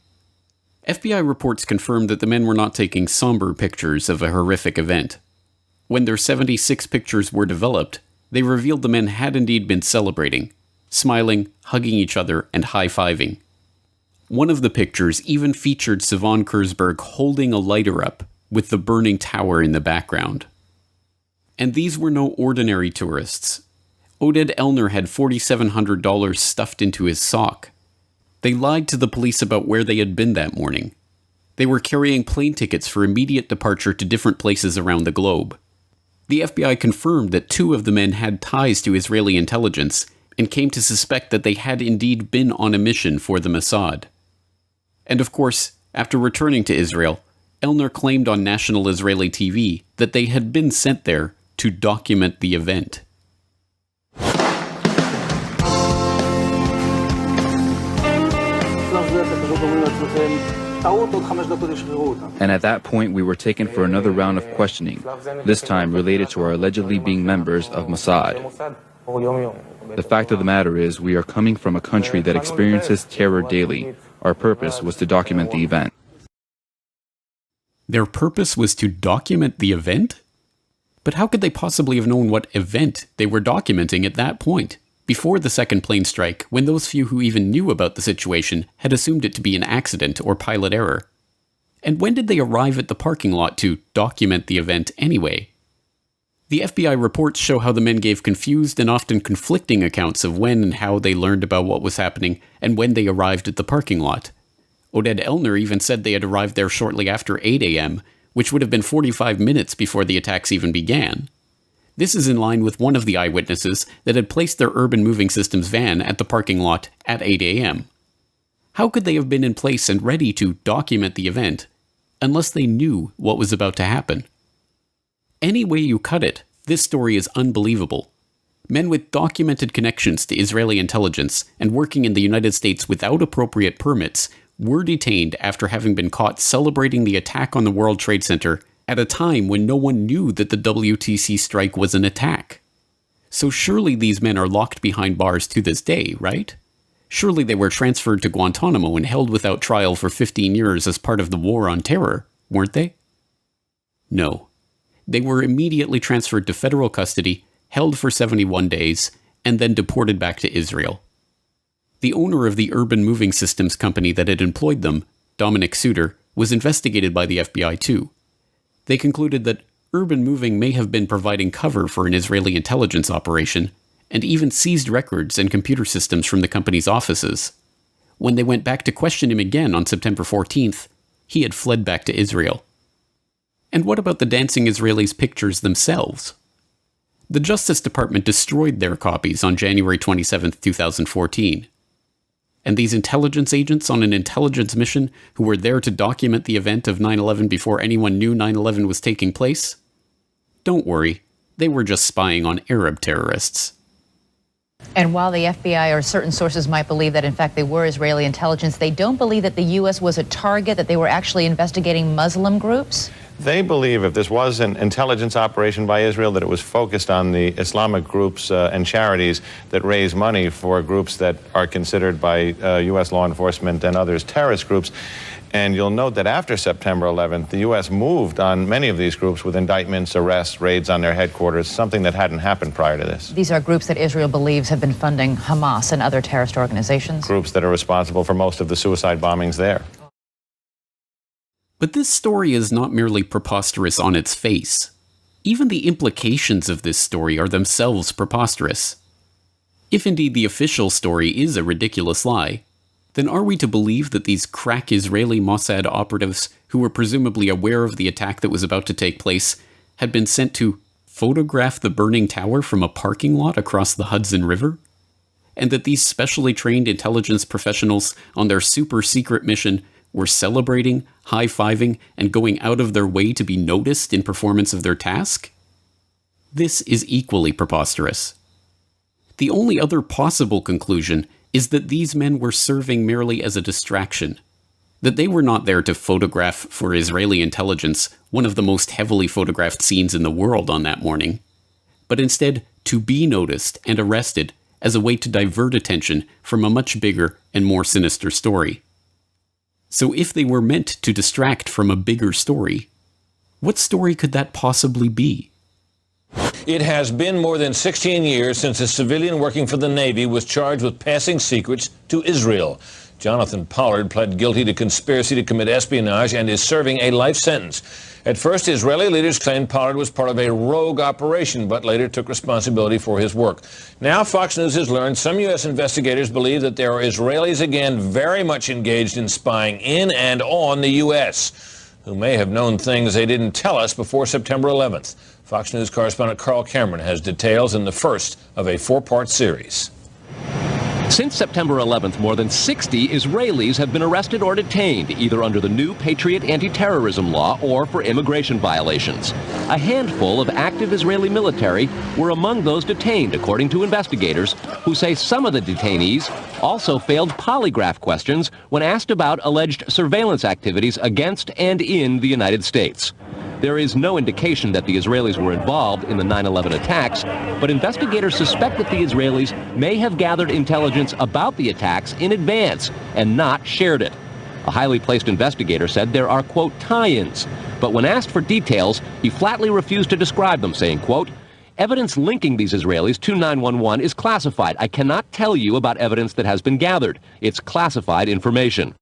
FBI reports confirmed that the men were not taking somber pictures of a horrific event. When their 76 pictures were developed, they revealed the men had indeed been celebrating, smiling, hugging each other, and high-fiving. One of the pictures even featured Sivan Kurzberg holding a lighter up with the burning tower in the background. And these were no ordinary tourists. Oded Elner had $4,700 stuffed into his sock. They lied to the police about where they had been that morning. They were carrying plane tickets for immediate departure to different places around the globe. The FBI confirmed that 2 of the men had ties to Israeli intelligence and came to suspect that they had indeed been on a mission for the Mossad. And of course, after returning to Israel, Elner claimed on national Israeli TV that they had been sent there to document the event. And at that point we were taken for another round of questioning, this time related to our allegedly being members of Mossad. The fact of the matter is we are coming from a country that experiences terror daily. Our purpose was to document the event. Their purpose was to document the event? But how could they possibly have known what event they were documenting at that point, before the second plane strike, when those few who even knew about the situation had assumed it to be an accident or pilot error? And when did they arrive at the parking lot to document the event anyway? The FBI reports show how the men gave confused and often conflicting accounts of when and how they learned about what was happening and when they arrived at the parking lot. Oded Elner even said they had arrived there shortly after 8 a.m., which would have been 45 minutes before the attacks even began. This is in line with one of the eyewitnesses that had placed their Urban Moving Systems van at the parking lot at 8 a.m. How could they have been in place and ready to document the event unless they knew what was about to happen? Any way you cut it, this story is unbelievable. Men with documented connections to Israeli intelligence and working in the United States without appropriate permits were detained after having been caught celebrating the attack on the World Trade Center at a time when no one knew that the WTC strike was an attack. So surely these men are locked behind bars to this day, right? Surely they were transferred to Guantanamo and held without trial for 15 years as part of the war on terror, weren't they? No. They were immediately transferred to federal custody, held for 71 days, and then deported back to Israel. The owner of the Urban Moving Systems company that had employed them, Dominic Suter, was investigated by the FBI too. They concluded that Urban Moving may have been providing cover for an Israeli intelligence operation, and even seized records and computer systems from the company's offices. When they went back to question him again on September 14th, he had fled back to Israel. And what about the dancing Israelis' pictures themselves? The Justice Department destroyed their copies on January 27, 2014. And these intelligence agents on an intelligence mission who were there to document the event of 9/11 before anyone knew 9/11 was taking place? Don't worry, they were just spying on Arab terrorists. And while the FBI or certain sources might believe that in fact they were Israeli intelligence, they don't believe that the U.S. was a target, that they were actually investigating Muslim groups? They believe if this was an intelligence operation by Israel, that it was focused on the Islamic groups and charities that raise money for groups that are considered by U.S. law enforcement and others terrorist groups. And you'll note that after September 11th, the U.S. moved on many of these groups with indictments, arrests, raids on their headquarters, something that hadn't happened prior to this. These are groups that Israel believes have been funding Hamas and other terrorist organizations. Groups that are responsible for most of the suicide bombings there. But this story is not merely preposterous on its face. Even the implications of this story are themselves preposterous. If indeed the official story is a ridiculous lie, then are we to believe that these crack Israeli Mossad operatives, who were presumably aware of the attack that was about to take place, had been sent to photograph the burning tower from a parking lot across the Hudson River? And that these specially trained intelligence professionals on their super-secret mission were celebrating, high-fiving, and going out of their way to be noticed in performance of their task? This is equally preposterous. The only other possible conclusion is that these men were serving merely as a distraction, that they were not there to photograph for Israeli intelligence one of the most heavily photographed scenes in the world on that morning, but instead to be noticed and arrested as a way to divert attention from a much bigger and more sinister story. So if they were meant to distract from a bigger story, what story could that possibly be? It has been more than 16 years since a civilian working for the Navy was charged with passing secrets to Israel. Jonathan Pollard pled guilty to conspiracy to commit espionage and is serving a life sentence. At first, Israeli leaders claimed Pollard was part of a rogue operation, but later took responsibility for his work. Now, Fox News has learned some U.S. investigators believe that there are Israelis again very much engaged in spying in and on the U.S., who may have known things they didn't tell us before September 11th. Fox News correspondent Carl Cameron has details in the first of a four-part series. Since September 11th, more than 60 Israelis have been arrested or detained, either under the new Patriot anti-terrorism law or for immigration violations. A handful of active Israeli military were among those detained, according to investigators, who say some of the detainees also failed polygraph questions when asked about alleged surveillance activities against and in the United States. There is no indication that the Israelis were involved in the 9/11 attacks, but investigators suspect that the Israelis may have gathered intelligence about the attacks in advance and not shared it. A highly placed investigator said there are, quote, tie-ins, but when asked for details, he flatly refused to describe them, saying, quote, evidence linking these Israelis to 9/11 is classified. I cannot tell you about evidence that has been gathered. It's classified information.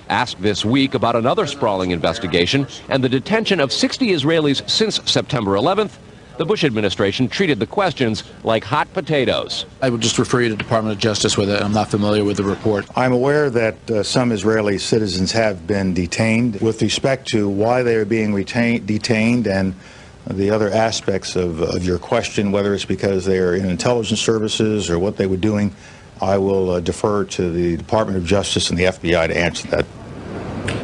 Asked this week about another sprawling investigation and the detention of 60 Israelis since September 11th, the Bush administration treated the questions like hot potatoes. I would just refer you to the Department of Justice with it. I'm not familiar with the report. I'm aware that some Israeli citizens have been detained. With respect to why they are being detained and the other aspects of your question, whether it's because they are in intelligence services or what they were doing, I will defer to the Department of Justice and the FBI to answer that.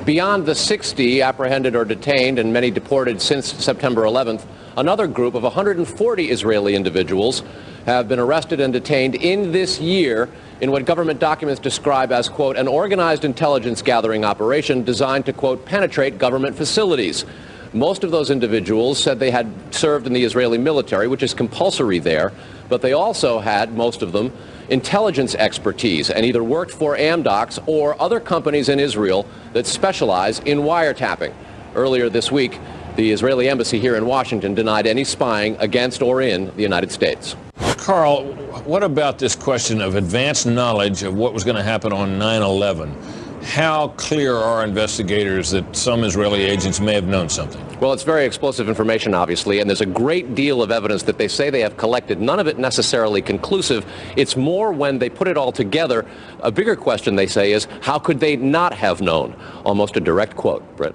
Beyond the 60 apprehended or detained and many deported since September 11th, another group of 140 Israeli individuals have been arrested and detained in this year in what government documents describe as, quote, an organized intelligence gathering operation designed to, quote, penetrate government facilities. Most of those individuals said they had served in the Israeli military, which is compulsory there, but they also had, most of them, intelligence expertise and either worked for Amdocs or other companies in Israel that specialize in wiretapping. Earlier this week, the Israeli embassy here in Washington denied any spying against or in the United States. Carl, what about this question of advanced knowledge of what was going to happen on 9/11? How clear are investigators that some Israeli agents may have known something? Well, it's very explosive information, obviously, and there's a great deal of evidence that they say they have collected, none of it necessarily conclusive. It's more when they put it all together. A bigger question, they say, is how could they not have known? Almost a direct quote, Britt.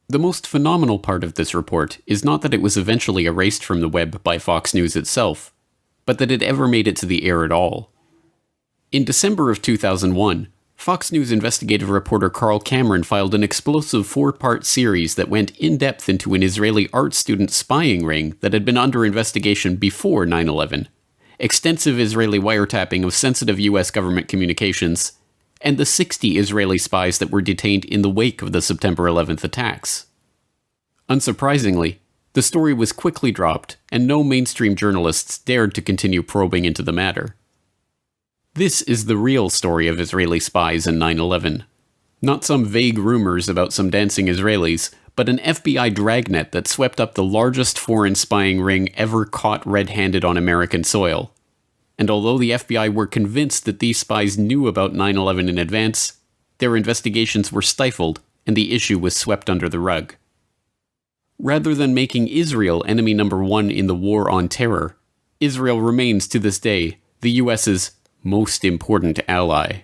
The most phenomenal part of this report is not that it was eventually erased from the web by Fox News itself, but that it ever made it to the air at all. In December of 2001, Fox News investigative reporter Carl Cameron filed an explosive 4-part series that went in-depth into an Israeli art student spying ring that had been under investigation before 9/11, extensive Israeli wiretapping of sensitive US government communications, and the 60 Israeli spies that were detained in the wake of the September 11th attacks. Unsurprisingly, the story was quickly dropped, and no mainstream journalists dared to continue probing into the matter. This is the real story of Israeli spies in 9/11. Not some vague rumors about some dancing Israelis, but an FBI dragnet that swept up the largest foreign spying ring ever caught red-handed on American soil. And although the FBI were convinced that these spies knew about 9/11 in advance, their investigations were stifled and the issue was swept under the rug. Rather than making Israel enemy number one in the war on terror, Israel remains to this day the U.S.'s most important ally.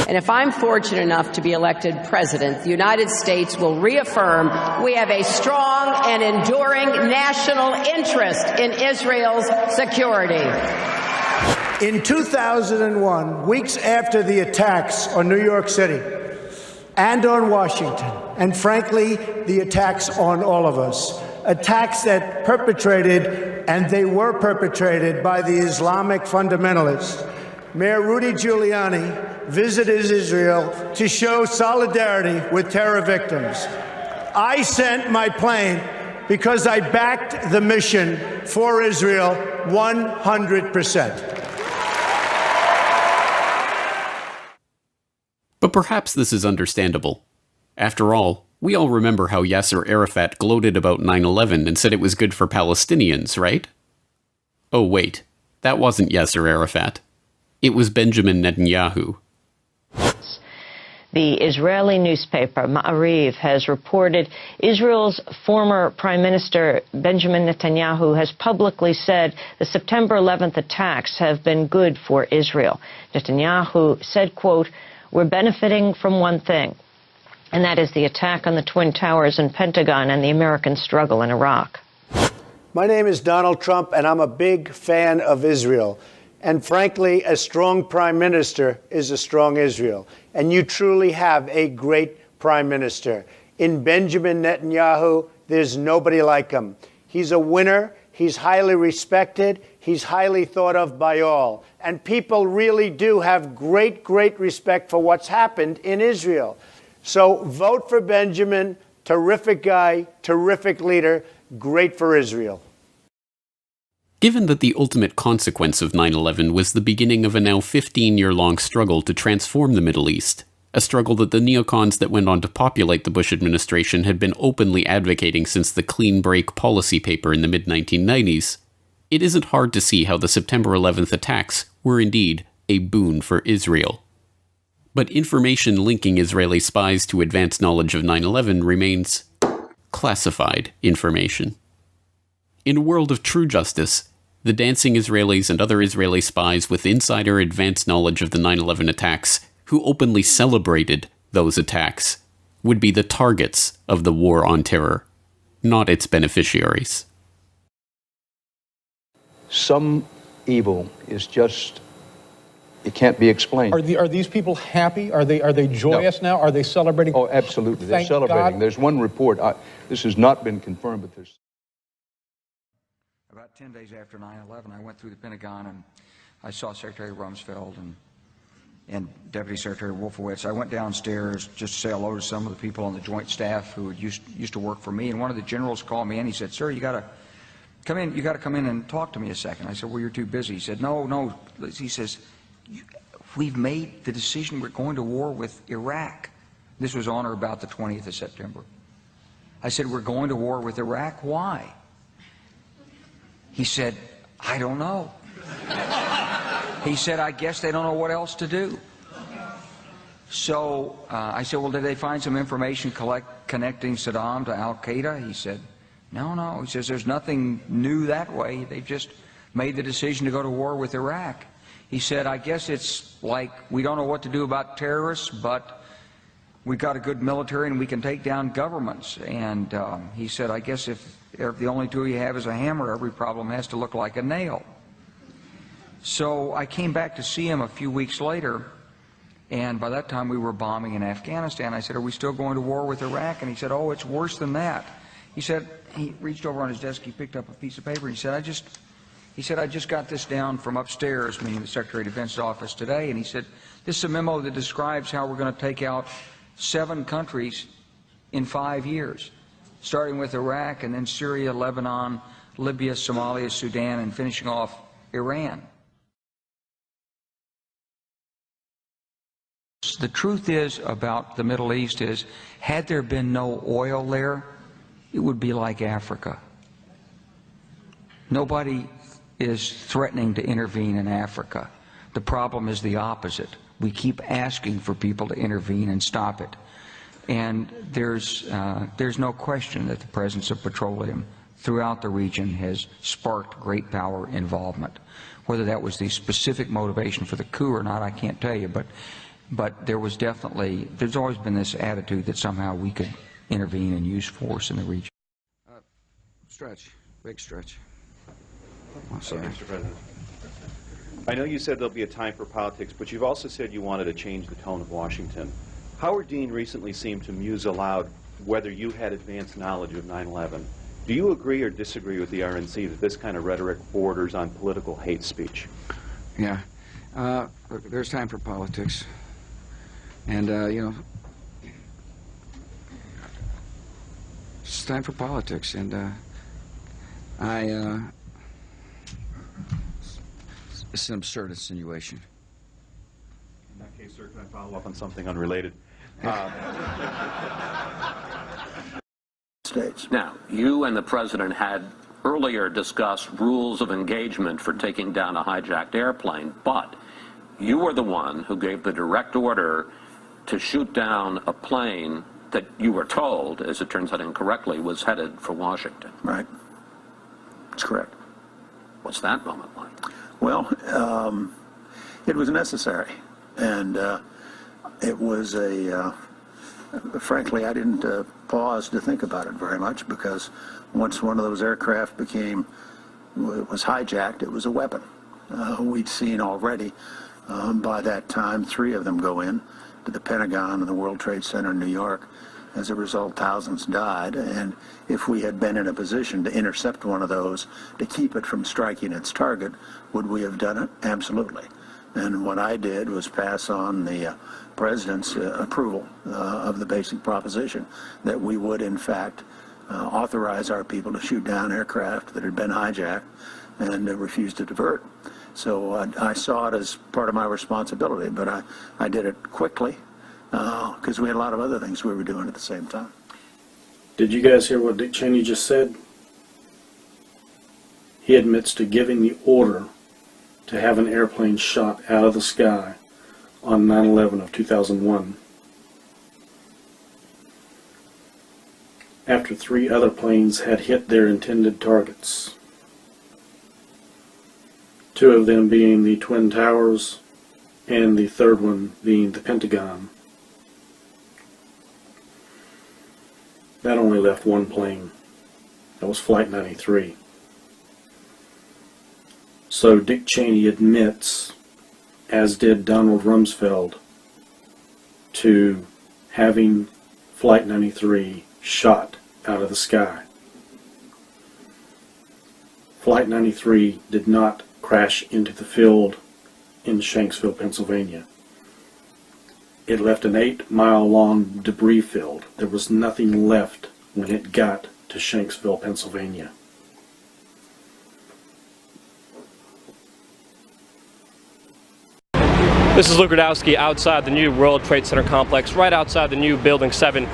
And if I'm fortunate enough to be elected president, the United States will reaffirm we have a strong and enduring national interest in Israel's security. In 2001, weeks after the attacks on New York City and on Washington, and frankly, the attacks on all of us, attacks that perpetrated, and they were perpetrated by the Islamic fundamentalists, Mayor Rudy Giuliani visited Israel to show solidarity with terror victims. I sent my plane because I backed the mission for Israel 100%. But perhaps this is understandable. After all, we all remember how Yasser Arafat gloated about 9/11 and said it was good for Palestinians, right? Oh wait, that wasn't Yasser Arafat. It was Benjamin Netanyahu. The Israeli newspaper Ma'ariv has reported Israel's former Prime Minister Benjamin Netanyahu has publicly said the September 11th attacks have been good for Israel. Netanyahu said, quote, "We're benefiting from one thing, and that is the attack on the Twin Towers and Pentagon and the American struggle in Iraq." My name is Donald Trump, and I'm a big fan of Israel. And frankly, a strong prime minister is a strong Israel. And you truly have a great prime minister. In Benjamin Netanyahu, there's nobody like him. He's a winner. He's highly respected. He's highly thought of by all. And people really do have great, great respect for what's happened in Israel. So vote for Benjamin. Terrific guy, terrific leader, great for Israel. Given that the ultimate consequence of 9/11 was the beginning of a now 15-year-long struggle to transform the Middle East, a struggle that the neocons that went on to populate the Bush administration had been openly advocating since the clean break policy paper in the mid-1990s, it isn't hard to see how the September 11th attacks were indeed a boon for Israel. But information linking Israeli spies to advanced knowledge of 9/11 remains classified information. In a world of true justice, the dancing Israelis and other Israeli spies with insider advanced knowledge of the 9/11 attacks, who openly celebrated those attacks, would be the targets of the war on terror, not its beneficiaries. Some evil is just, it can't be explained. Are these people happy? Are they joyous now? Are they celebrating? Oh, absolutely. They're celebrating. God. There's one report. This has not been confirmed, but there's... About 10 days after 9/11, I went through the Pentagon and I saw Secretary Rumsfeld and Deputy Secretary Wolfowitz. I went downstairs just to say hello to some of the people on the Joint Staff who used to work for me. And one of the generals called me and he said, "Sir, you got to come in. You got to come in and talk to me a second." I said, "Well, you're too busy." He said, "No." He says, "We've made the decision. We're going to war with Iraq." This was on or about the 20th of September. I said, "We're going to war with Iraq. Why?" He said, "I don't know." He said, "I guess they don't know what else to do." So I said, "Well, did they find some information connecting Saddam to Al-Qaeda?" He said, No. He says, "There's nothing new that way. They've just made the decision to go to war with Iraq." He said, "I guess it's like we don't know what to do about terrorists, but we've got a good military and we can take down governments." And he said, "I guess if the only tool you have is a hammer, every problem has to look like a nail." So I came back to see him a few weeks later, and by that time we were bombing in Afghanistan. I said, "Are we still going to war with Iraq?" And he said, "Oh, it's worse than that." He said, he reached over on his desk, he picked up a piece of paper, and he said, I just got this down from upstairs, meaning the Secretary of Defense's office today, and he said, "This is a memo that describes how we're going to take out 7 countries in 5 years. Starting with Iraq and then Syria, Lebanon, Libya, Somalia, Sudan, and finishing off Iran." this. The truth is about the Middle East is, had there been no oil there, it would be like Africa. Nobody is threatening to intervene in Africa. The problem is the opposite. We keep asking for people to intervene and stop it. And there's no question that the presence of petroleum throughout the region has sparked great power involvement. Whether that was the specific motivation for the coup or not, I can't tell you, but there was definitely, there's always been this attitude that somehow we could intervene and use force in the region. Stretch, big stretch. Oh, sorry. Mr. President. I know you said there'll be a time for politics, but you've also said you wanted to change the tone of Washington. Howard Dean recently seemed to muse aloud whether you had advanced knowledge of 9/11. Do you agree or disagree with the RNC that this kind of rhetoric borders on political hate speech? Yeah. Look, there's time for politics. And, you know, it's time for politics. And it's an absurd insinuation. In that case, sir, can I follow up on something unrelated? States. Now, you and the president had earlier discussed rules of engagement for taking down a hijacked airplane, but you were the one who gave the direct order to shoot down a plane that you were told, as it turns out incorrectly, was headed for Washington. Right. That's correct. What's that moment like? Well, it was necessary, and it was frankly, I didn't pause to think about it very much, because once one of those aircraft was hijacked, it was a weapon. We'd seen already by that time 3 of them go in to the Pentagon and the World Trade Center in New York. As a result, thousands died, and if we had been in a position to intercept one of those to keep it from striking its target, would we have done it? Absolutely. And what I did was pass on the President's approval of the basic proposition that we would, in fact, authorize our people to shoot down aircraft that had been hijacked and refuse to divert. So I saw it as part of my responsibility, but I did it quickly because we had a lot of other things we were doing at the same time. Did you guys hear what Dick Cheney just said? He admits to giving the order to have an airplane shot out of the sky on 9/11 of 2001. After 3 other planes had hit their intended targets. 2 of them being the Twin Towers and the 3rd one being the Pentagon. That only left 1 plane. That was Flight 93. So Dick Cheney admits, as did Donald Rumsfeld, to having Flight 93 shot out of the sky. Flight 93 did not crash into the field in Shanksville, Pennsylvania. It left an 8-mile-long debris field. There was nothing left when it got to Shanksville, Pennsylvania. This is Luke Radowski outside the new World Trade Center complex, right outside the new Building 7.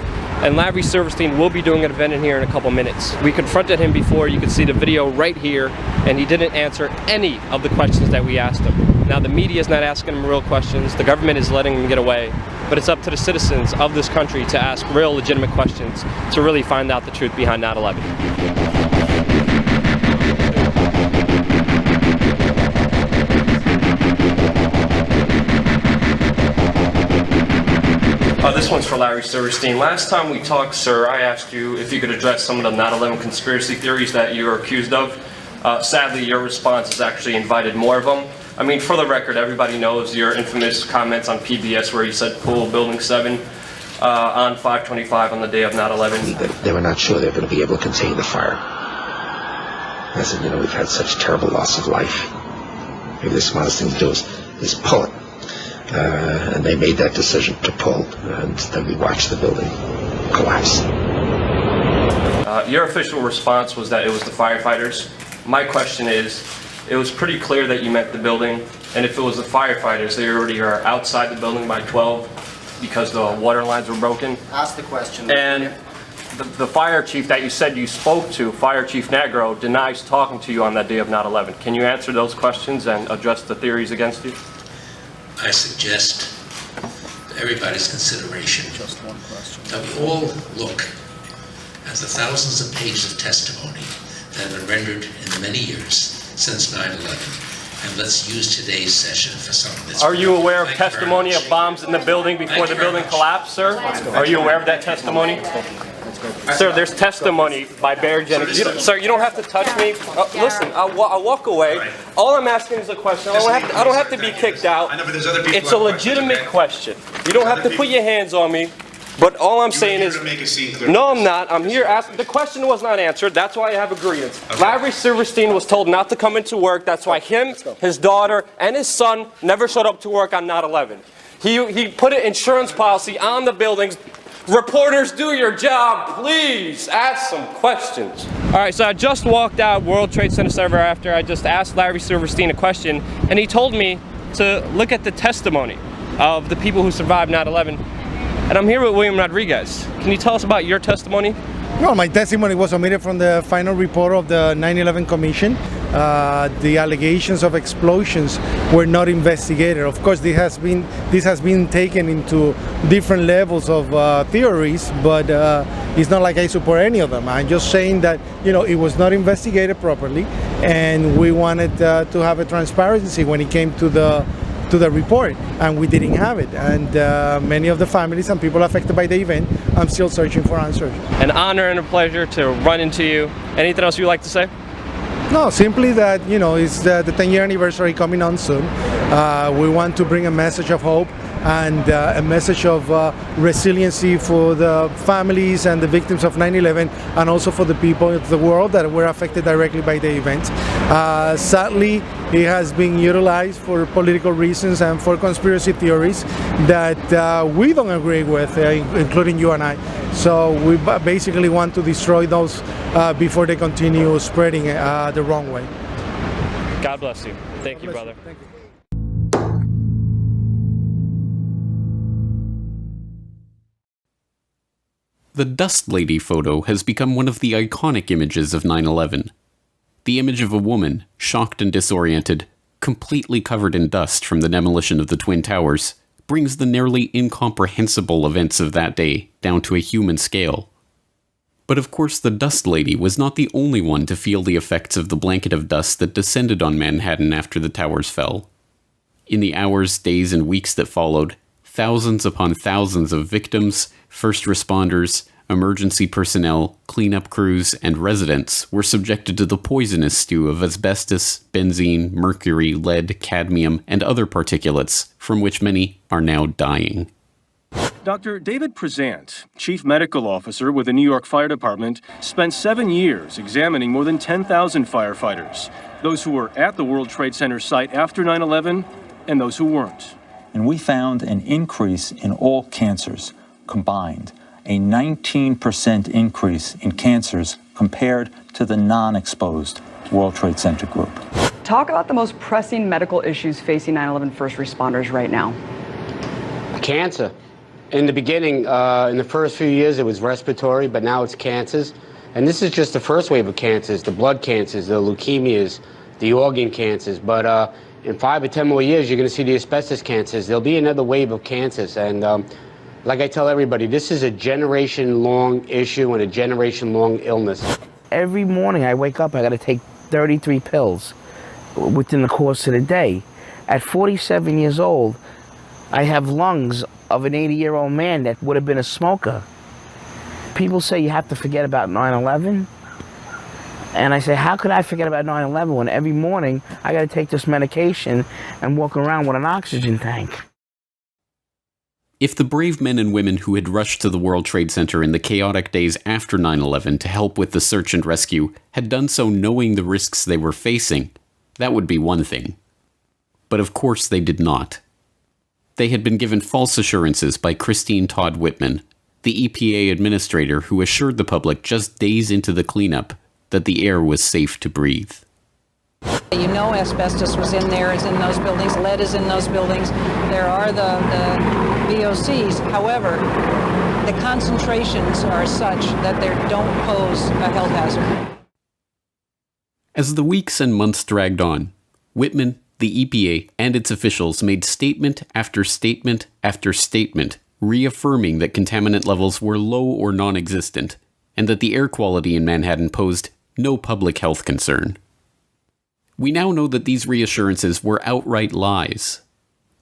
And Larry Silverstein will be doing an event in here in a couple minutes. We confronted him before, you can see the video right here, and he didn't answer any of the questions that we asked him. Now the media is not asking him real questions, the government is letting him get away, but it's up to the citizens of this country to ask real legitimate questions to really find out the truth behind 9/11. This one's for Larry Silverstein. Last time we talked, sir, I asked you if you could address some of the 9/11 conspiracy theories that you're accused of. Sadly, your response has actually invited more of them. I mean, for the record, everybody knows your infamous comments on PBS where you said pull Building 7 on 5/25 on the day of 9/11. They were not sure they were going to be able to contain the fire. I said, you know, we've had such terrible loss of life. Maybe the smartest thing to do is pull it. And they made that decision to pull, and then we watched the building collapse. Your official response was that it was the firefighters. My question is, it was pretty clear that you meant the building, and if it was the firefighters, they already are outside the building by 12. because the water lines were broken. Ask the question. And the fire chief that you said you spoke to, Fire Chief Negro, denies talking to you on that day of 9/11. Can you answer those questions and address the theories against you? I suggest for everybody's consideration that we all look at the thousands of pages of testimony that have been rendered in the many years since 9/11. And let's use today's session for something that's... Are you aware of testimony of bombs in the building before the building collapsed, sir? Are you aware of that testimony? Sir, there's testimony by Barry Jennings. Sir, you don't have to touch me. Listen, I'll walk away. All I'm asking is a question. I don't have to be kicked out. It's a legitimate question. You don't have to put your hands on me. But all I'm saying is, no, I'm not. I'm here asking. The question was not answered. That's why I have a grievance. Okay. Larry Silverstein was told not to come into work. That's why him, his daughter, and his son never showed up to work on 9/11. He put an insurance policy on the buildings. Reporters, do your job. Please ask some questions. All right, so I just walked out World Trade Center server after I just asked Larry Silverstein a question, and he told me to look at the testimony of the people who survived 9/11. And I'm here with William Rodriguez. Can you tell us about your testimony? No, my testimony was omitted from the final report of the 9/11 Commission. The allegations of explosions were not investigated. Of course, this has been taken into different levels of theories, but it's not like I support any of them. I'm just saying that, you know, it was not investigated properly, and we wanted to have a transparency when it came to the report, and we didn't have it. And many of the families and people affected by the event, I'm still searching for answers. An honor and a pleasure to run into you. Anything else you'd like to say? No, simply that, you know, it's the 10-year anniversary coming on soon. We want to bring a message of hope and a message of resiliency for the families and the victims of 9/11, and also for the people of the world that were affected directly by the event. Sadly, it has been utilized for political reasons and for conspiracy theories that we don't agree with, including you and I. So we basically want to destroy those before they continue spreading the wrong way. God bless you. Thank you, brother. Thank you. The Dust Lady photo has become one of the iconic images of 9/11. The image of a woman, shocked and disoriented, completely covered in dust from the demolition of the Twin Towers, brings the nearly incomprehensible events of that day down to a human scale. But of course, the Dust Lady was not the only one to feel the effects of the blanket of dust that descended on Manhattan after the towers fell. In the hours, days, and weeks that followed, thousands upon thousands of victims, first responders, emergency personnel, cleanup crews, and residents were subjected to the poisonous stew of asbestos, benzene, mercury, lead, cadmium, and other particulates, from which many are now dying. Dr. David Prezant, Chief Medical Officer with the New York Fire Department, spent 7 years examining more than 10,000 firefighters, those who were at the World Trade Center site after 9/11 and those who weren't. And we found an increase in all cancers combined, a 19% increase in cancers compared to the non-exposed World Trade Center group. Talk about the most pressing medical issues facing 9/11 first responders right now. Cancer. In the beginning, in the first few years, it was respiratory, but now it's cancers. And this is just the first wave of cancers, the blood cancers, the leukemias, the organ cancers. But in 5 or 10 more years, you're going to see the asbestos cancers. There'll be another wave of cancers. And like I tell everybody, this is a generation-long issue and a generation-long illness. Every morning I wake up, I got to take 33 pills within the course of the day. At 47 years old, I have lungs of an 80-year-old man that would have been a smoker. People say you have to forget about 9/11. And I say, how could I forget about 9/11 when every morning I got to take this medication and walk around with an oxygen tank? If the brave men and women who had rushed to the World Trade Center in the chaotic days after 9/11 to help with the search and rescue had done so knowing the risks they were facing, that would be one thing. But of course they did not. They had been given false assurances by Christine Todd Whitman, the EPA administrator who assured the public just days into the cleanup that the air was safe to breathe. You know asbestos was in there, is in those buildings, lead is in those buildings. There are the VOCs. However, the concentrations are such that they don't pose a health hazard. As the weeks and months dragged on, Whitman, the EPA, and its officials made statement after statement after statement reaffirming that contaminant levels were low or non-existent, and that the air quality in Manhattan posed no public health concern. We now know that these reassurances were outright lies.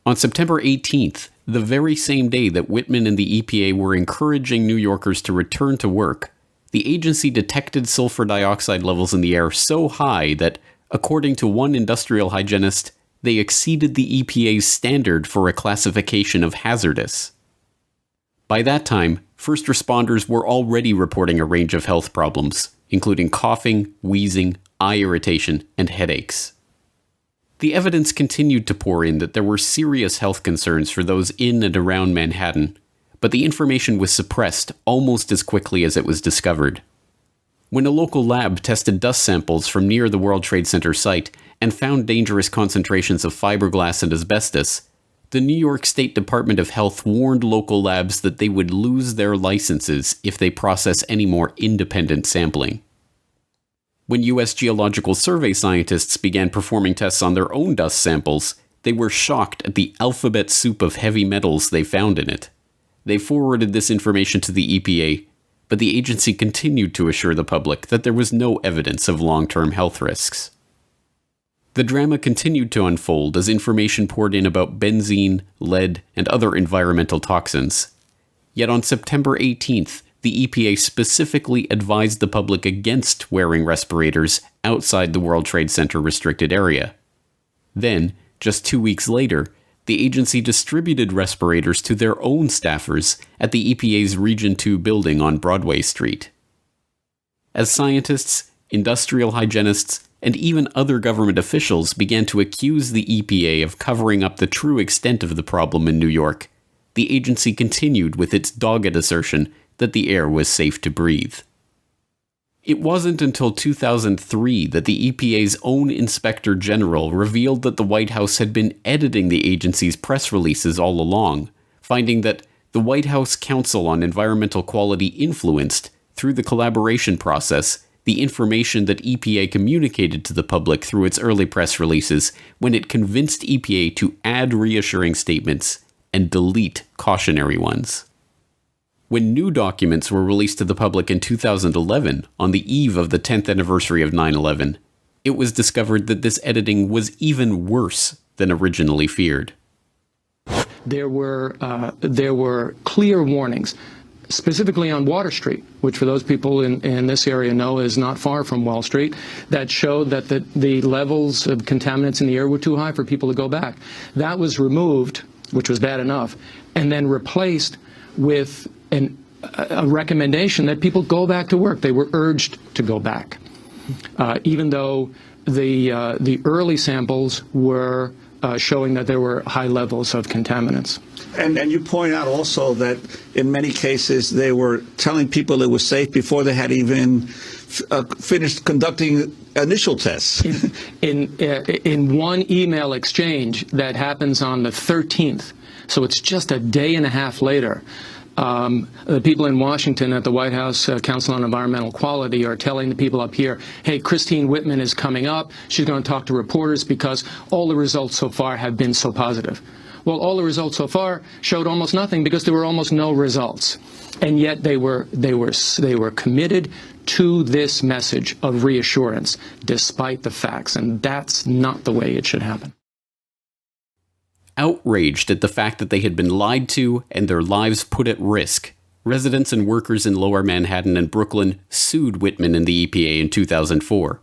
On September 18th, the very same day that Whitman and the EPA were encouraging New Yorkers to return to work, the agency detected sulfur dioxide levels in the air so high that, according to one industrial hygienist, they exceeded the EPA's standard for a classification of hazardous. By that time, first responders were already reporting a range of health problems, including coughing, wheezing, eye irritation, and headaches. The evidence continued to pour in that there were serious health concerns for those in and around Manhattan, but the information was suppressed almost as quickly as it was discovered. When a local lab tested dust samples from near the World Trade Center site and found dangerous concentrations of fiberglass and asbestos, the New York State Department of Health warned local labs that they would lose their licenses if they process any more independent sampling. When U.S. Geological Survey scientists began performing tests on their own dust samples, they were shocked at the alphabet soup of heavy metals they found in it. They forwarded this information to the EPA, but the agency continued to assure the public that there was no evidence of long-term health risks. The drama continued to unfold as information poured in about benzene, lead, and other environmental toxins. Yet on September 18th, the EPA specifically advised the public against wearing respirators outside the World Trade Center restricted area. Then, just 2 weeks later, the agency distributed respirators to their own staffers at the EPA's Region 2 building on Broadway Street. As scientists, industrial hygienists, and even other government officials began to accuse the EPA of covering up the true extent of the problem in New York, the agency continued with its dogged assertion that the air was safe to breathe. It wasn't until 2003 that the EPA's own Inspector General revealed that the White House had been editing the agency's press releases all along, finding that the White House Council on Environmental Quality influenced, through the collaboration process, the information that EPA communicated to the public through its early press releases when it convinced EPA to add reassuring statements and delete cautionary ones. When new documents were released to the public in 2011, on the eve of the 10th anniversary of 9/11, it was discovered that this editing was even worse than originally feared. There were clear warnings, specifically on Water Street, which for those people in this area know is not far from Wall Street, that showed that the levels of contaminants in the air were too high for people to go back. That was removed, which was bad enough, and then replaced with a recommendation that people go back to work. They were urged to go back, even though the early samples were showing that there were high levels of contaminants. And you point out also that in many cases they were telling people it was safe before they had even finished conducting initial tests. In one email exchange that happens on the 13th, so it's just a day and a half later, the people in Washington at the White House Council on Environmental Quality are telling the people up here, hey, Christine Whitman is coming up. She's going to talk to reporters because all the results so far have been so positive. Well, all the results so far showed almost nothing because there were almost no results. And yet they were committed to this message of reassurance despite the facts. And that's not the way it should happen. Outraged at the fact that they had been lied to and their lives put at risk, residents and workers in Lower Manhattan and Brooklyn sued Whitman and the EPA in 2004.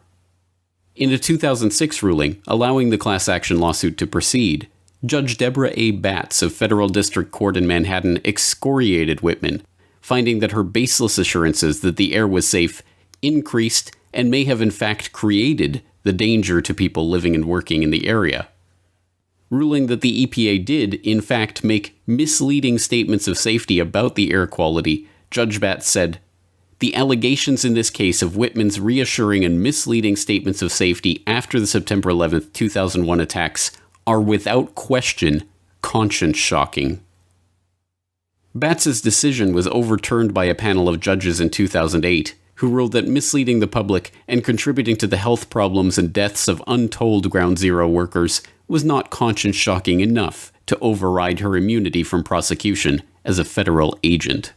In a 2006 ruling allowing the class action lawsuit to proceed, Judge Deborah A. Batts of Federal District Court in Manhattan excoriated Whitman, finding that her baseless assurances that the air was safe increased and may have in fact created the danger to people living and working in the area. Ruling that the EPA did, in fact, make misleading statements of safety about the air quality, Judge Batts said, The allegations in this case of Whitman's reassuring and misleading statements of safety after the September 11th, 2001 attacks are without question conscience-shocking. Batz's decision was overturned by a panel of judges in 2008, who ruled that misleading the public and contributing to the health problems and deaths of untold Ground Zero workers was not conscience-shocking enough to override her immunity from prosecution as a federal agent.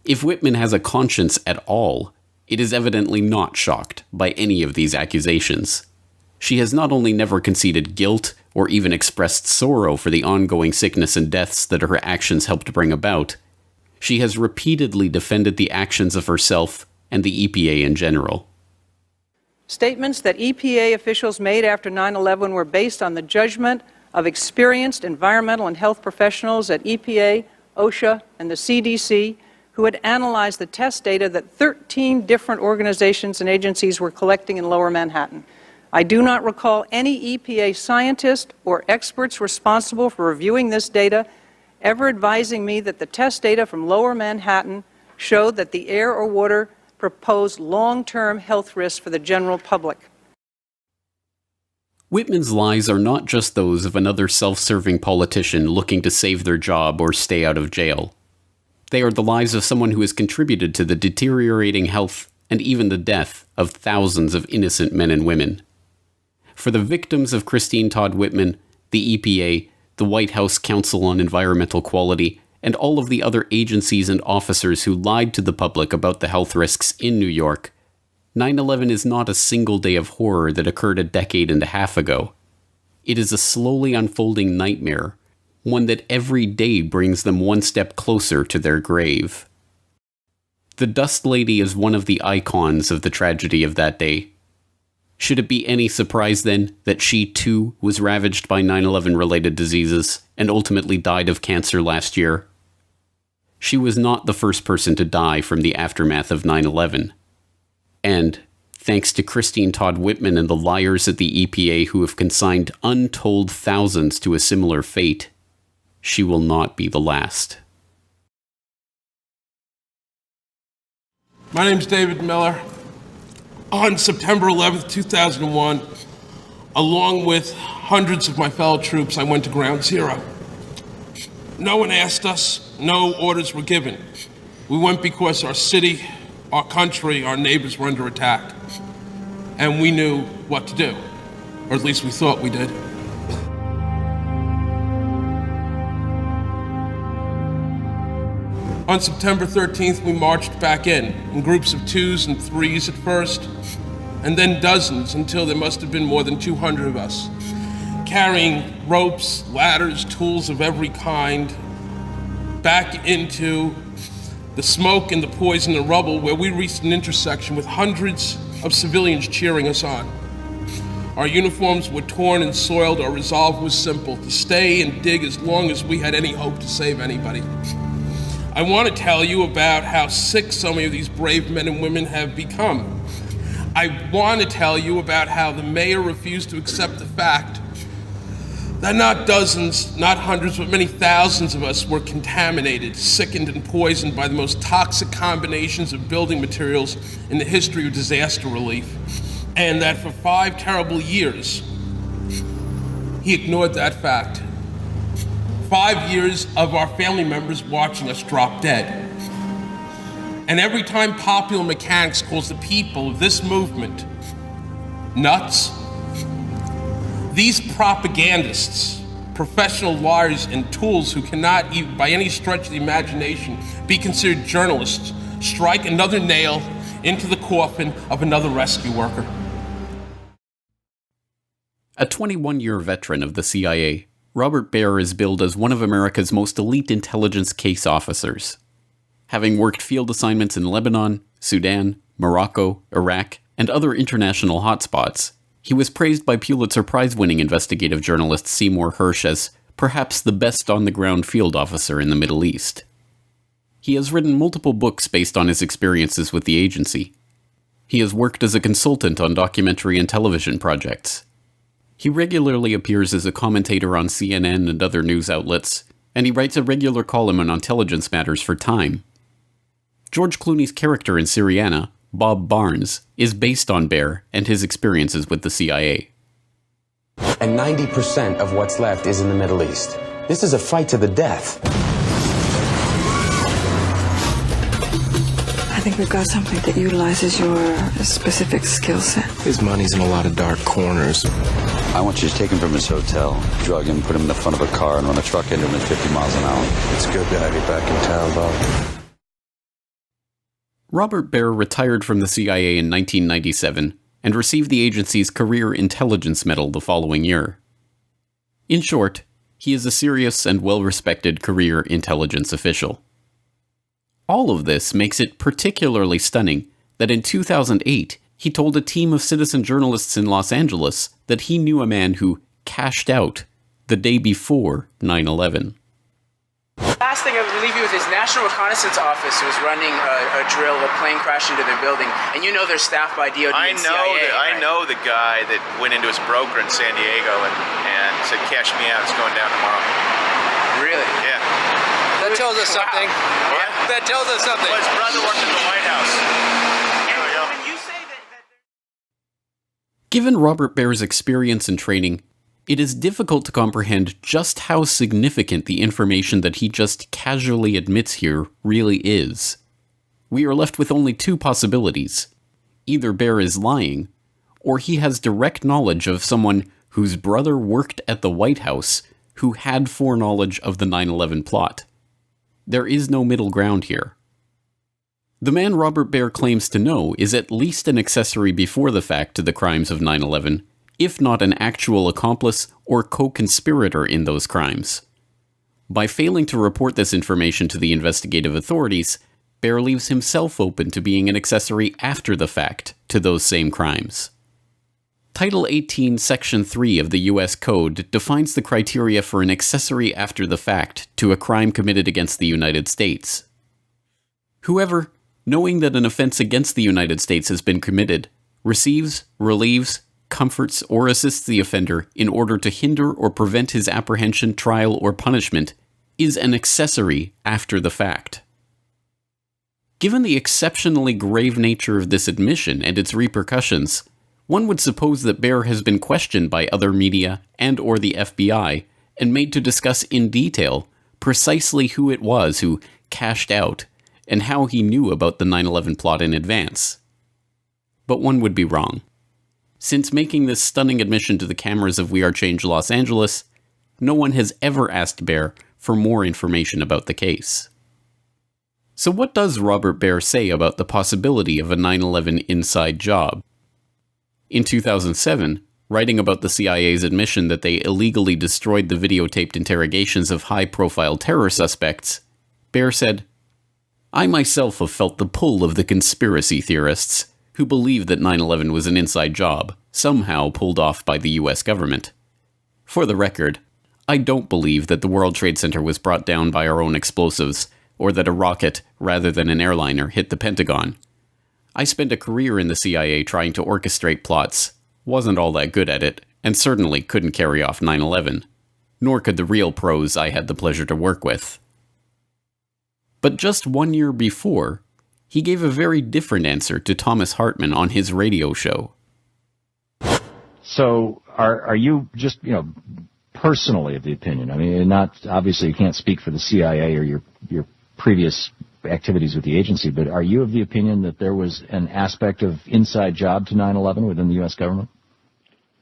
If Whitman has a conscience at all, it is evidently not shocked by any of these accusations. She has not only never conceded guilt or even expressed sorrow for the ongoing sickness and deaths that her actions helped bring about, she has repeatedly defended the actions of herself and the EPA in general. Statements that EPA officials made after 9/11 were based on the judgment of experienced environmental and health professionals at EPA, OSHA, and the CDC, who had analyzed the test data that 13 different organizations and agencies were collecting in Lower Manhattan. I do not recall any EPA scientist or experts responsible for reviewing this data ever advising me that the test data from Lower Manhattan showed that the air or water proposed long-term health risks for the general public. Whitman's lies are not just those of another self-serving politician looking to save their job or stay out of jail. They are the lies of someone who has contributed to the deteriorating health and even the death of thousands of innocent men and women. For the victims of Christine Todd Whitman, the EPA, the White House Council on Environmental Quality, and all of the other agencies and officers who lied to the public about the health risks in New York, 9/11 is not a single day of horror that occurred a decade and a half ago. It is a slowly unfolding nightmare, one that every day brings them one step closer to their grave. The Dust Lady is one of the icons of the tragedy of that day. Should it be any surprise, then, that she too was ravaged by 9/11-related diseases and ultimately died of cancer last year? She was not the first person to die from the aftermath of 9/11. And, thanks to Christine Todd Whitman and the liars at the EPA who have consigned untold thousands to a similar fate, she will not be the last. My name's David Miller. On September 11th, 2001, along with hundreds of my fellow troops, I went to Ground Zero. No one asked us, no orders were given. We went because our city, our country, our neighbors were under attack. And we knew what to do, or at least we thought we did. On September 13th, we marched back in groups of 2s and 3s at first, and then dozens until there must have been more than 200 of us, carrying ropes, ladders, tools of every kind, back into the smoke and the poison and rubble where we reached an intersection with hundreds of civilians cheering us on. Our uniforms were torn and soiled. Our resolve was simple: to stay and dig as long as we had any hope to save anybody. I want to tell you about how sick so many of these brave men and women have become. I want to tell you about how the mayor refused to accept the fact that not dozens, not hundreds, but many thousands of us were contaminated, sickened, and poisoned by the most toxic combinations of building materials in the history of disaster relief. And that for 5 terrible years, he ignored that fact. 5 years of our family members watching us drop dead. And every time popular mechanics calls the people of this movement nuts, these propagandists, professional liars and tools who cannot even by any stretch of the imagination be considered journalists, strike another nail into the coffin of another rescue worker. A 21-year veteran of the CIA, Robert Baer is billed as one of America's most elite intelligence case officers. Having worked field assignments in Lebanon, Sudan, Morocco, Iraq, and other international hotspots, he was praised by Pulitzer Prize-winning investigative journalist Seymour Hersh as perhaps the best on-the-ground field officer in the Middle East. He has written multiple books based on his experiences with the agency. He has worked as a consultant on documentary and television projects. He regularly appears as a commentator on CNN and other news outlets, and he writes a regular column on intelligence matters for Time. George Clooney's character in Syriana, Bob Barnes, is based on Baer and his experiences with the CIA. And 90% of what's left is in the Middle East. This is a fight to the death. I think we've got something that utilizes your specific skill set. His money's in a lot of dark corners. I want you to take him from his hotel, drug him, put him in the front of a car, and run a truck into him at 50 miles an hour. It's good to have you back in town, Bob. Robert Baer retired from the CIA in 1997 and received the agency's Career Intelligence Medal the following year. In short, he is a serious and well-respected career intelligence official. All of this makes it particularly stunning that in 2008, he told a team of citizen journalists in Los Angeles that he knew a man who cashed out the day before 9/11. Last thing I believe he was his National Reconnaissance Office was running a drill. A plane crashed into their building, and you know they're staffed by DOD and CIA. I know the guy that went into his broker in San Diego and said, "Cash me out. It's going down tomorrow." Really? Yeah. That tells us something. Wow. Yeah. That tells us something. Well, his brother worked in the White House. There we go. Given Robert Baer's experience and training, it is difficult to comprehend just how significant the information that he just casually admits here really is. We are left with only two possibilities. Either Baer is lying, or he has direct knowledge of someone whose brother worked at the White House who had foreknowledge of the 9/11 plot. There is no middle ground here. The man Robert Baer claims to know is at least an accessory before the fact to the crimes of 9/11, if not an actual accomplice or co-conspirator in those crimes. By failing to report this information to the investigative authorities, Baer leaves himself open to being an accessory after the fact to those same crimes. Title 18, Section 3 of the U.S. Code defines the criteria for an accessory after the fact to a crime committed against the United States. Whoever, knowing that an offense against the United States has been committed, receives, relieves, comforts, or assists the offender in order to hinder or prevent his apprehension, trial, or punishment, is an accessory after the fact. Given the exceptionally grave nature of this admission and its repercussions, one would suppose that Baer has been questioned by other media and or the FBI and made to discuss in detail precisely who it was who cashed out and how he knew about the 9/11 plot in advance. But one would be wrong. Since making this stunning admission to the cameras of We Are Change Los Angeles, no one has ever asked Baer for more information about the case. So what does Robert Baer say about the possibility of a 9/11 inside job? In 2007, writing about the CIA's admission that they illegally destroyed the videotaped interrogations of high-profile terror suspects, Baer said, "I myself have felt the pull of the conspiracy theorists who believe that 9/11 was an inside job, somehow pulled off by the US government. For the record, I don't believe that the World Trade Center was brought down by our own explosives, or that a rocket, rather than an airliner, hit the Pentagon. I spent a career in the CIA trying to orchestrate plots, wasn't all that good at it, and certainly couldn't carry off 9/11, nor could the real pros I had the pleasure to work with." But just 1 year before, he gave a very different answer to Thomas Hartman on his radio show. So are you just, personally of the opinion, I mean, not obviously you can't speak for the CIA or your previous activities with the agency, but are you of the opinion that there was an aspect of inside job to 9/11 within the U.S. government?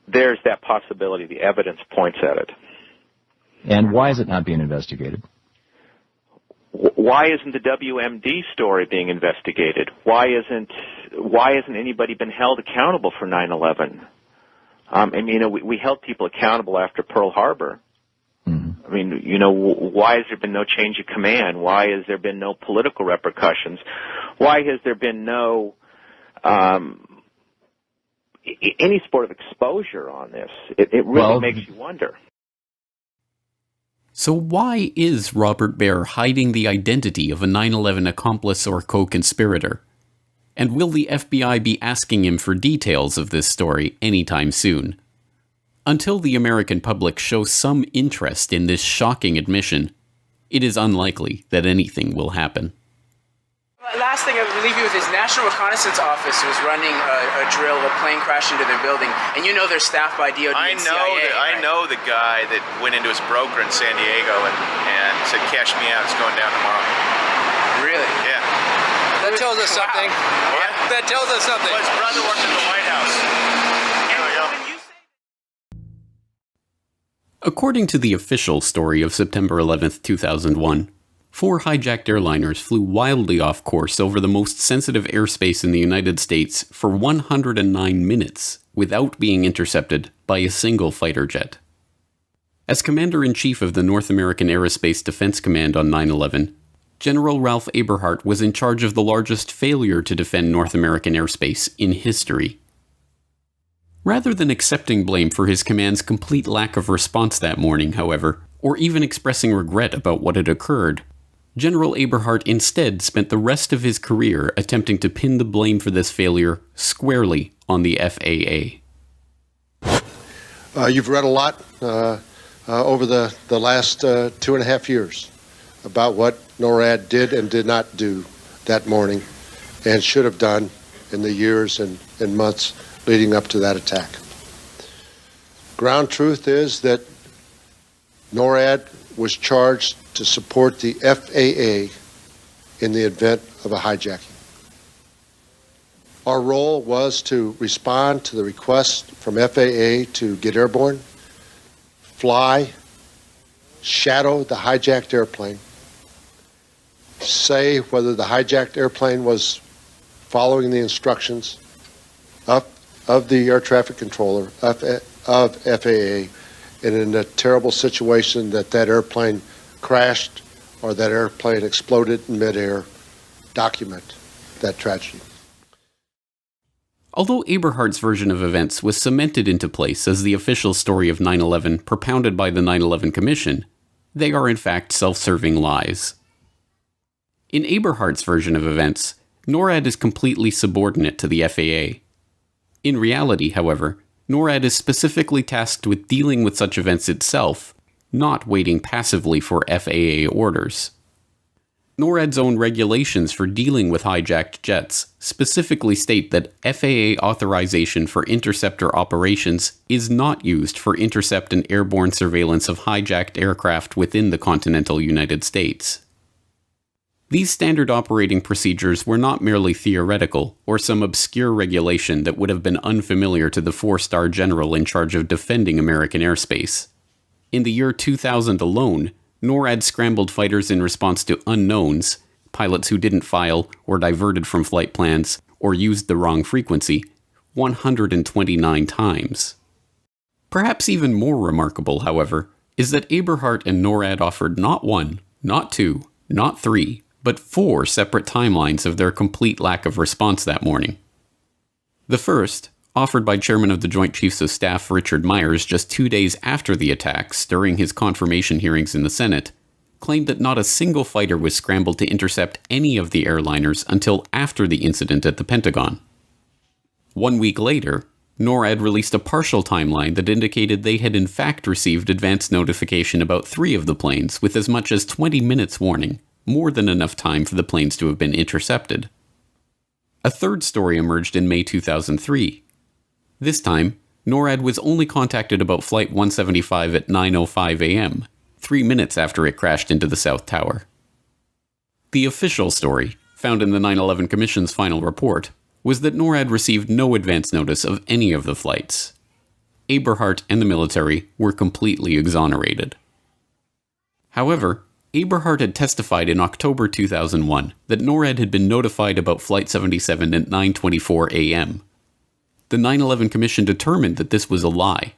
There's that possibility. The evidence points at it. And why is it not being investigated? Why isn't the WMD story being investigated? Why isn't anybody been held accountable for 9/11? We held people accountable after Pearl Harbor. I mean, why has there been no change of command? Why has there been no political repercussions? Why has there been no any sort of exposure on this? It really makes you wonder. So why is Robert Baer hiding the identity of a 9/11 accomplice or co-conspirator? And will the FBI be asking him for details of this story anytime soon? Until the American public shows some interest in this shocking admission, it is unlikely that anything will happen. Last thing I would leave you with is National Reconnaissance Office was running a drill, a plane crashed into their building, and you know they're staffed by DOD and CIA. I know the guy that went into his broker in San Diego and said, "Cash me out, it's going down tomorrow." Really? Yeah. That tells us something. What? That tells us something. Well, his brother worked in the White House. There we go. According to the official story of September 11th, 2001, 4 hijacked airliners flew wildly off course over the most sensitive airspace in the United States for 109 minutes without being intercepted by a single fighter jet. As Commander-in-Chief of the North American Aerospace Defense Command on 9/11, General Ralph Eberhart was in charge of the largest failure to defend North American airspace in history. Rather than accepting blame for his command's complete lack of response that morning, however, or even expressing regret about what had occurred, General Eberhart instead spent the rest of his career attempting to pin the blame for this failure squarely on the FAA. You've read a lot over the last 2.5 years about what NORAD did and did not do that morning and should have done in the years and months leading up to that attack. Ground truth is that NORAD was charged to support the FAA in the event of a hijacking. Our role was to respond to the request from FAA to get airborne, fly, shadow the hijacked airplane, say whether the hijacked airplane was following the instructions of the air traffic controller of FAA, and in a terrible situation that airplane crashed or that airplane exploded in midair, document that tragedy. Although Eberhart's version of events was cemented into place as the official story of 9/11 propounded by the 9/11 Commission, they are in fact self-serving lies. In Eberhart's version of events, NORAD is completely subordinate to the FAA. In reality, however, NORAD is specifically tasked with dealing with such events itself, not waiting passively for FAA orders. NORAD's own regulations for dealing with hijacked jets specifically state that FAA authorization for interceptor operations is not used for intercept and airborne surveillance of hijacked aircraft within the continental United States. These standard operating procedures were not merely theoretical or some obscure regulation that would have been unfamiliar to the 4-star general in charge of defending American airspace. In the year 2000 alone, NORAD scrambled fighters in response to unknowns, pilots who didn't file or diverted from flight plans or used the wrong frequency, 129 times. Perhaps even more remarkable, however, is that Eberhart and NORAD offered not 1, not 2, not 3, but 4 separate timelines of their complete lack of response that morning. The first, offered by Chairman of the Joint Chiefs of Staff Richard Myers just 2 days after the attacks during his confirmation hearings in the Senate, claimed that not a single fighter was scrambled to intercept any of the airliners until after the incident at the Pentagon. 1 week later, NORAD released a partial timeline that indicated they had in fact received advance notification about 3 of the planes with as much as 20 minutes warning, more than enough time for the planes to have been intercepted. A third story emerged in May 2003. This time, NORAD was only contacted about Flight 175 at 9:05 a.m., 3 minutes after it crashed into the South Tower. The official story, found in the 9/11 Commission's final report, was that NORAD received no advance notice of any of the flights. Eberhart and the military were completely exonerated. However, Eberhart had testified in October 2001 that NORAD had been notified about Flight 77 at 9:24 a.m. The 9/11 Commission determined that this was a lie.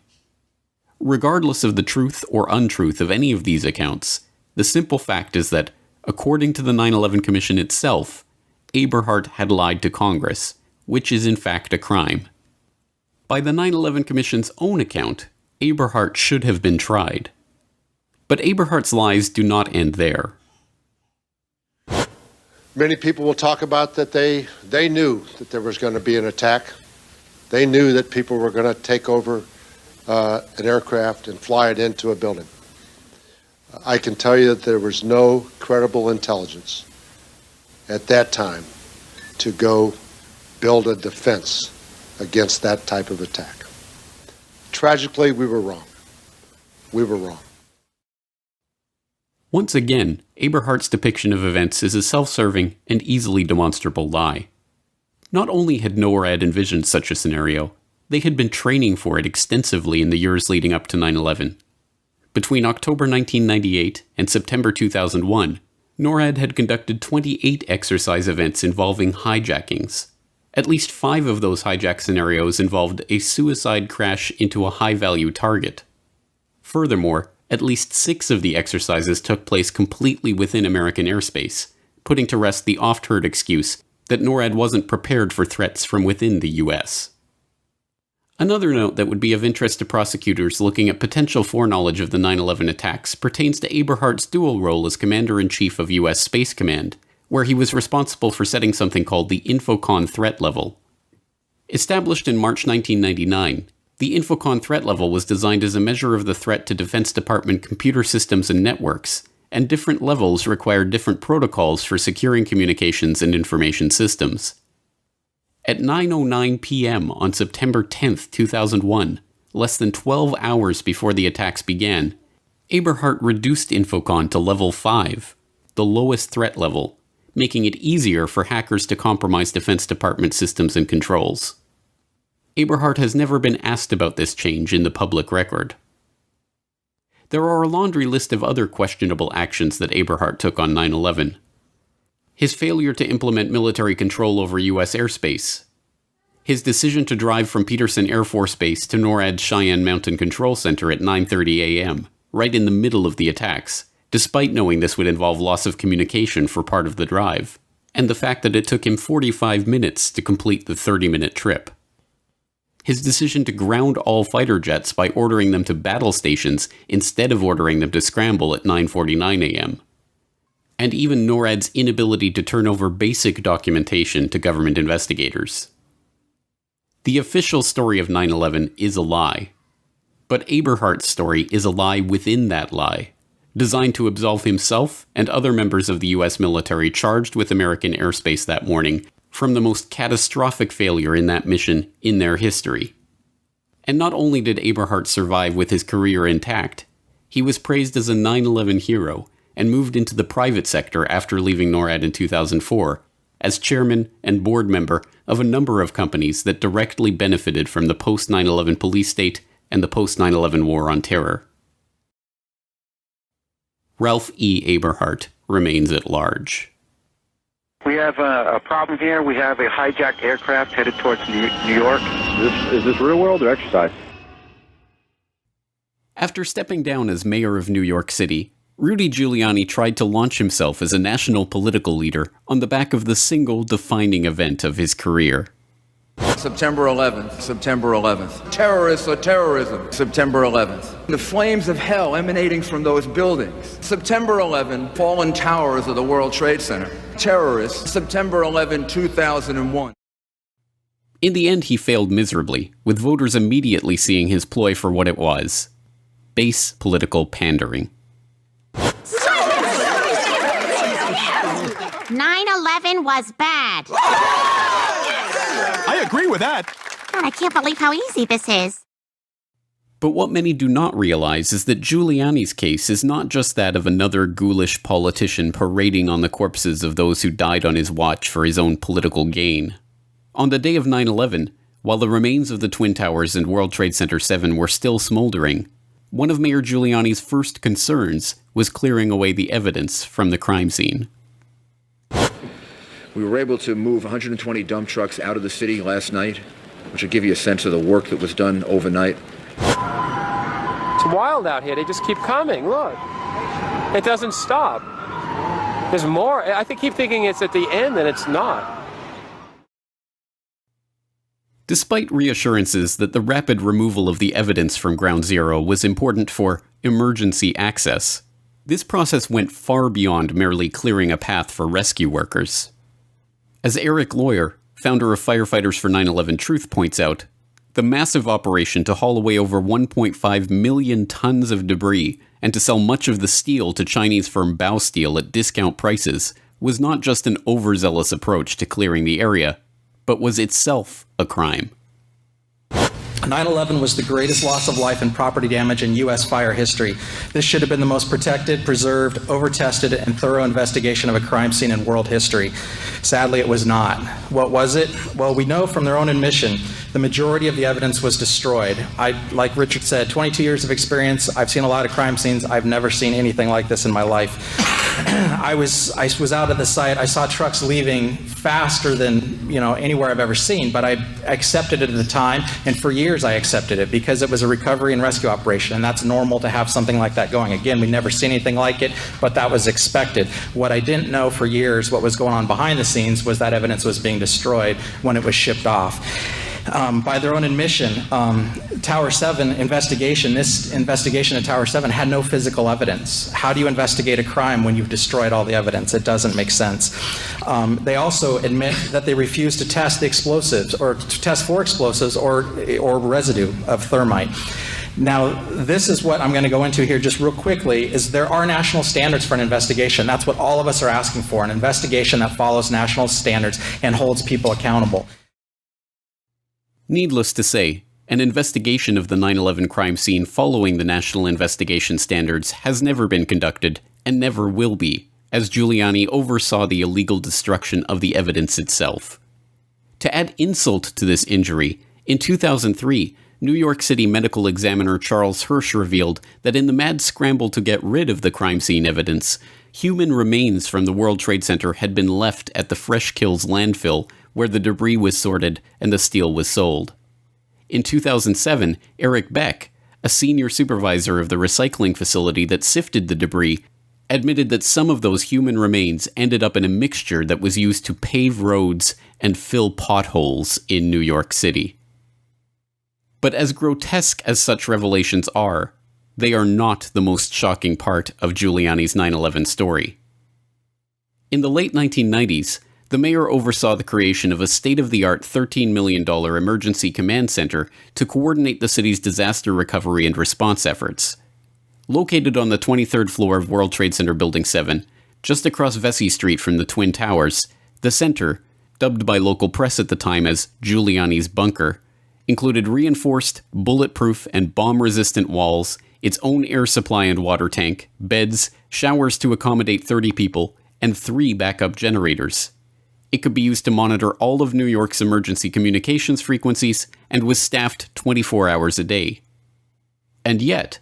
Regardless of the truth or untruth of any of these accounts, the simple fact is that, according to the 9/11 Commission itself, Eberhart had lied to Congress, which is in fact a crime. By the 9/11 Commission's own account, Eberhart should have been tried. But Eberhart's lies do not end there. Many people will talk about that they knew that there was going to be an attack. They knew that people were going to take over an aircraft and fly it into a building. I can tell you that there was no credible intelligence at that time to go build a defense against that type of attack. Tragically, we were wrong. We were wrong. Once again, Eberhardt's depiction of events is a self-serving and easily demonstrable lie. Not only had NORAD envisioned such a scenario, they had been training for it extensively in the years leading up to 9/11. Between October 1998 and September 2001, NORAD had conducted 28 exercise events involving hijackings. At least 5 of those hijack scenarios involved a suicide crash into a high-value target. Furthermore, at least 6 of the exercises took place completely within American airspace, putting to rest the oft-heard excuse that NORAD wasn't prepared for threats from within the U.S. Another note that would be of interest to prosecutors looking at potential foreknowledge of the 9/11 attacks pertains to Eberhardt's dual role as Commander-in-Chief of U.S. Space Command, where he was responsible for setting something called the Infocon threat level. Established in March 1999, the Infocon threat level was designed as a measure of the threat to Defense Department computer systems and networks, and different levels required different protocols for securing communications and information systems. At 9:09 p.m. on September 10, 2001, less than 12 hours before the attacks began, Eberhardt reduced Infocon to level 5, the lowest threat level, making it easier for hackers to compromise Defense Department systems and controls. Eberhardt has never been asked about this change in the public record. There are a laundry list of other questionable actions that Eberhardt took on 9/11. His failure to implement military control over U.S. airspace, his decision to drive from Peterson Air Force Base to NORAD's Cheyenne Mountain Control Center at 9:30 a.m., right in the middle of the attacks, despite knowing this would involve loss of communication for part of the drive, and the fact that it took him 45 minutes to complete the 30-minute trip. His decision to ground all fighter jets by ordering them to battle stations instead of ordering them to scramble at 9:49 a.m., and even NORAD's inability to turn over basic documentation to government investigators. The official story of 9/11 is a lie, but Eberhardt's story is a lie within that lie, designed to absolve himself and other members of the U.S. military charged with American airspace that morning from the most catastrophic failure in that mission in their history. And not only did Eberhardt survive with his career intact, he was praised as a 9/11 hero and moved into the private sector after leaving NORAD in 2004, as chairman and board member of a number of companies that directly benefited from the post-9/11 police state and the post-9/11 war on terror. Ralph E. Eberhardt remains at large. We have a problem here. We have a hijacked aircraft headed towards New York. Is this real world or exercise? After stepping down as mayor of New York City, Rudy Giuliani tried to launch himself as a national political leader on the back of the single defining event of his career. September 11th, September 11th. Terrorists or terrorism, September 11th. The flames of hell emanating from those buildings. September 11, fallen towers of the World Trade Center. Terrorists, September 11, 2001. In the end, he failed miserably, with voters immediately seeing his ploy for what it was: base political pandering. 9/11 was bad. I agree with that. God, I can't believe how easy this is. But what many do not realize is that Giuliani's case is not just that of another ghoulish politician parading on the corpses of those who died on his watch for his own political gain. On the day of 9/11, while the remains of the Twin Towers and World Trade Center 7 were still smoldering, one of Mayor Giuliani's first concerns was clearing away the evidence from the crime scene. We were able to move 120 dump trucks out of the city last night, which will give you a sense of the work that was done overnight. It's wild out here. They just keep coming. Look. It doesn't stop. There's more. I keep thinking it's at the end, and it's not. Despite reassurances that the rapid removal of the evidence from Ground Zero was important for emergency access, this process went far beyond merely clearing a path for rescue workers. As Eric Lawyer, founder of Firefighters for 9/11 Truth, points out, the massive operation to haul away over 1.5 million tons of debris and to sell much of the steel to Chinese firm Baosteel at discount prices was not just an overzealous approach to clearing the area, but was itself a crime. 9/11 was the greatest loss of life and property damage in U.S. fire history. This should have been the most protected, preserved, over-tested, and thorough investigation of a crime scene in world history. Sadly, it was not. What was it? Well, we know from their own admission, the majority of the evidence was destroyed. Like Richard said, 22 years of experience, I've seen a lot of crime scenes. I've never seen anything like this in my life. I was out at the site. I saw trucks leaving faster than anywhere I've ever seen, but I accepted it at the time, and for years I accepted it because it was a recovery and rescue operation, and that's normal to have something like that going. Again, we'd never seen anything like it, but that was expected. What I didn't know for years, what was going on behind the scenes, was that evidence was being destroyed when it was shipped off. By their own admission, Tower 7 investigation, this investigation at Tower 7 had no physical evidence. How do you investigate a crime when you've destroyed all the evidence? It doesn't make sense. They also admit that they refused to test the explosives or to test for explosives or residue of thermite. Now, this is what I'm going to go into here just real quickly, is there are national standards for an investigation. That's what all of us are asking for, an investigation that follows national standards and holds people accountable. Needless to say, an investigation of the 9/11 crime scene following the national investigation standards has never been conducted and never will be, as Giuliani oversaw the illegal destruction of the evidence itself. To add insult to this injury, in 2003, New York City medical examiner Charles Hirsch revealed that in the mad scramble to get rid of the crime scene evidence, human remains from the World Trade Center had been left at the Fresh Kills landfill, where the debris was sorted and the steel was sold. In 2007, Eric Beck, a senior supervisor of the recycling facility that sifted the debris, admitted that some of those human remains ended up in a mixture that was used to pave roads and fill potholes in New York City. But as grotesque as such revelations are, they are not the most shocking part of Giuliani's 9/11 story. In the late 1990s, the mayor oversaw the creation of a state-of-the-art $13 million emergency command center to coordinate the city's disaster recovery and response efforts. Located on the 23rd floor of World Trade Center Building 7, just across Vesey Street from the Twin Towers, the center, dubbed by local press at the time as Giuliani's bunker, included reinforced, bulletproof, and bomb-resistant walls, its own air supply and water tank, beds, showers to accommodate 30 people, and 3 backup generators. It could be used to monitor all of New York's emergency communications frequencies and was staffed 24 hours a day. And yet,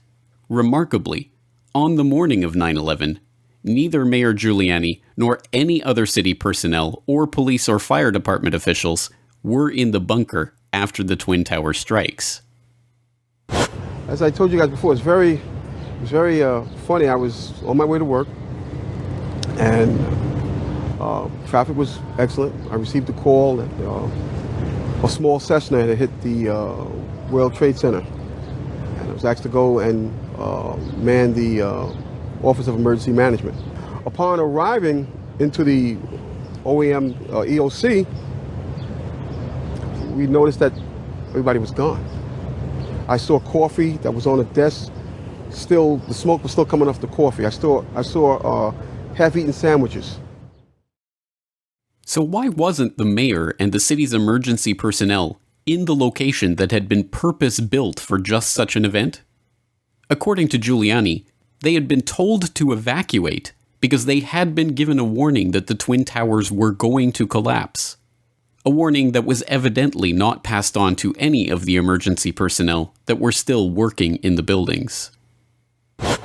remarkably, on the morning of 9/11, neither Mayor Giuliani nor any other city personnel or police or fire department officials were in the bunker after the Twin Tower strikes. As I told you guys before, it was very funny. I was on my way to work, and traffic was excellent. I received a call that a small Cessna had hit the World Trade Center, and I was asked to go and man the Office of Emergency Management. Upon arriving into the OEM EOC, we noticed that everybody was gone. I saw coffee that was on the desk. Still, the smoke was still coming off the coffee. I saw half-eaten sandwiches. So why wasn't the mayor and the city's emergency personnel in the location that had been purpose-built for just such an event? According to Giuliani, they had been told to evacuate because they had been given a warning that the Twin Towers were going to collapse. A warning that was evidently not passed on to any of the emergency personnel that were still working in the buildings.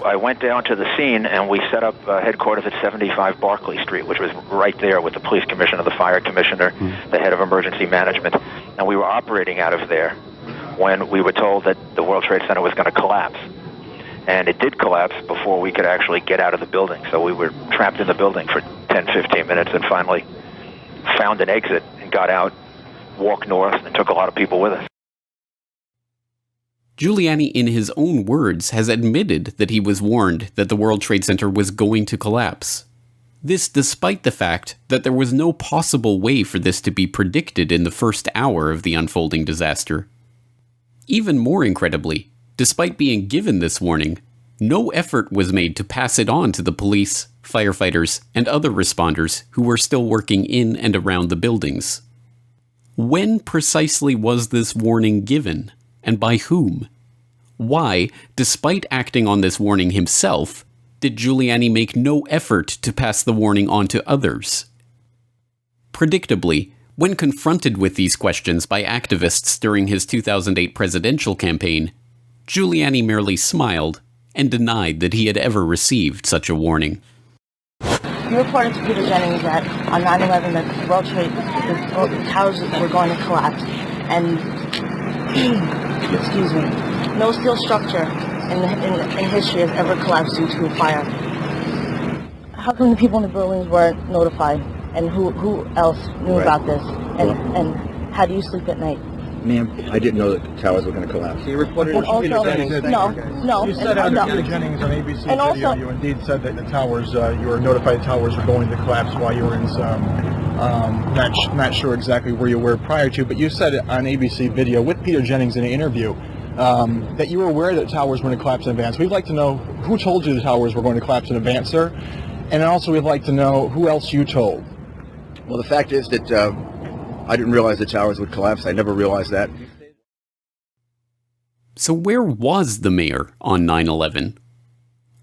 I went down to the scene and we set up headquarters at 75 Barclay Street, which was right there with the police commissioner, the fire commissioner, the head of emergency management. And we were operating out of there when we were told that the World Trade Center was going to collapse. And it did collapse before we could actually get out of the building. So we were trapped in the building for 10, 15 minutes and finally found an exit and got out, walked north, and took a lot of people with us. Giuliani, in his own words, has admitted that he was warned that the World Trade Center was going to collapse. This despite the fact that there was no possible way for this to be predicted in the first hour of the unfolding disaster. Even more incredibly, despite being given this warning, no effort was made to pass it on to the police firefighters, and other responders who were still working in and around the buildings. When precisely was this warning given, and by whom? Why, despite acting on this warning himself, did Giuliani make no effort to pass the warning on to others? Predictably, when confronted with these questions by activists during his 2008 presidential campaign, Giuliani merely smiled and denied that he had ever received such a warning. You reported to Peter Jennings that on 9/11 that the World Trade, the towers were going to collapse, and excuse me, no steel structure in history has ever collapsed due to a fire. How come the people in the buildings weren't notified, and who else knew about this, and how do you sleep at night? Ma'am, I didn't know that the towers were going to collapse. You reported to Peter Jennings? No. You said on Peter Jennings on ABC and video, also, you indeed said that the towers, you were notified towers were going to collapse while you were in some, not sure exactly where you were prior to, but you said on ABC video with Peter Jennings in an interview that you were aware that towers were going to collapse in advance. We'd like to know who told you the towers were going to collapse in advance, sir, and also we'd like to know who else you told. Well, the fact is that I didn't realize the towers would collapse. I never realized that. So where was the mayor on 9/11?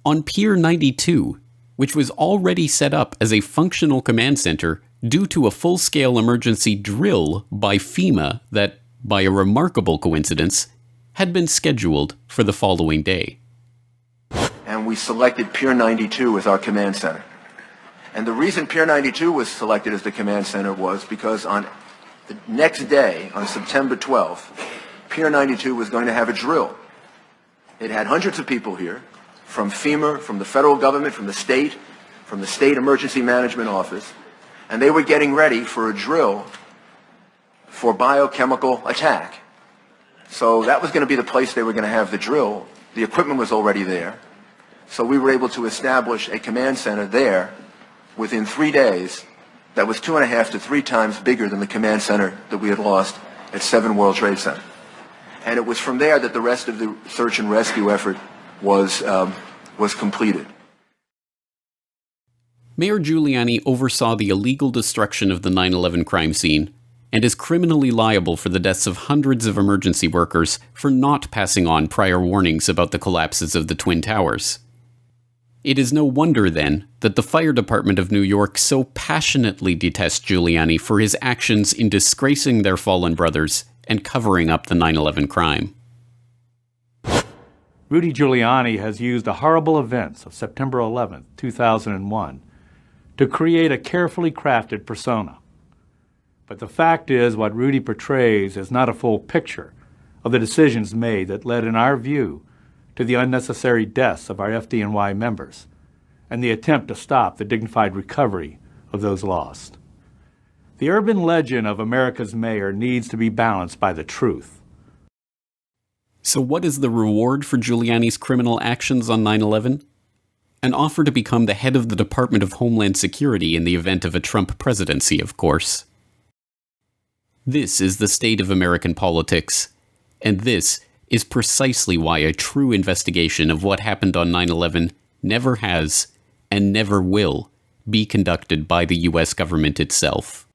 On Pier 92, which was already set up as a functional command center due to a full-scale emergency drill by FEMA that, by a remarkable coincidence, had been scheduled for the following day. And we selected Pier 92 as our command center. And the reason Pier 92 was selected as the command center was because on the next day, on September 12th, Pier 92 was going to have a drill. It had hundreds of people here, from FEMA, from the federal government, from the state emergency management office, and they were getting ready for a drill for biochemical attack. So that was going to be the place they were going to have the drill. The equipment was already there. So we were able to establish a command center there within 3 days that was 2.5 to 3 times bigger than the command center that we had lost at 7 World Trade Center. And it was from there that the rest of the search and rescue effort was completed. Mayor Giuliani oversaw the illegal destruction of the 9/11 crime scene and is criminally liable for the deaths of hundreds of emergency workers for not passing on prior warnings about the collapses of the Twin Towers. It is no wonder, then, that the fire department of New York so passionately detests Giuliani for his actions in disgracing their fallen brothers and covering up the 9/11 crime. Rudy Giuliani has used the horrible events of September 11, 2001, to create a carefully crafted persona. But the fact is, what Rudy portrays is not a full picture of the decisions made that led, in our view, to the unnecessary deaths of our FDNY members and the attempt to stop the dignified recovery of those lost. The urban legend of America's mayor needs to be balanced by the truth. So what is the reward for Giuliani's criminal actions on 9/11? An offer to become the head of the Department of Homeland Security in the event of a Trump presidency, of course. This is the state of American politics, and this is precisely why a true investigation of what happened on 9/11 never has and never will be conducted by the U.S. government itself.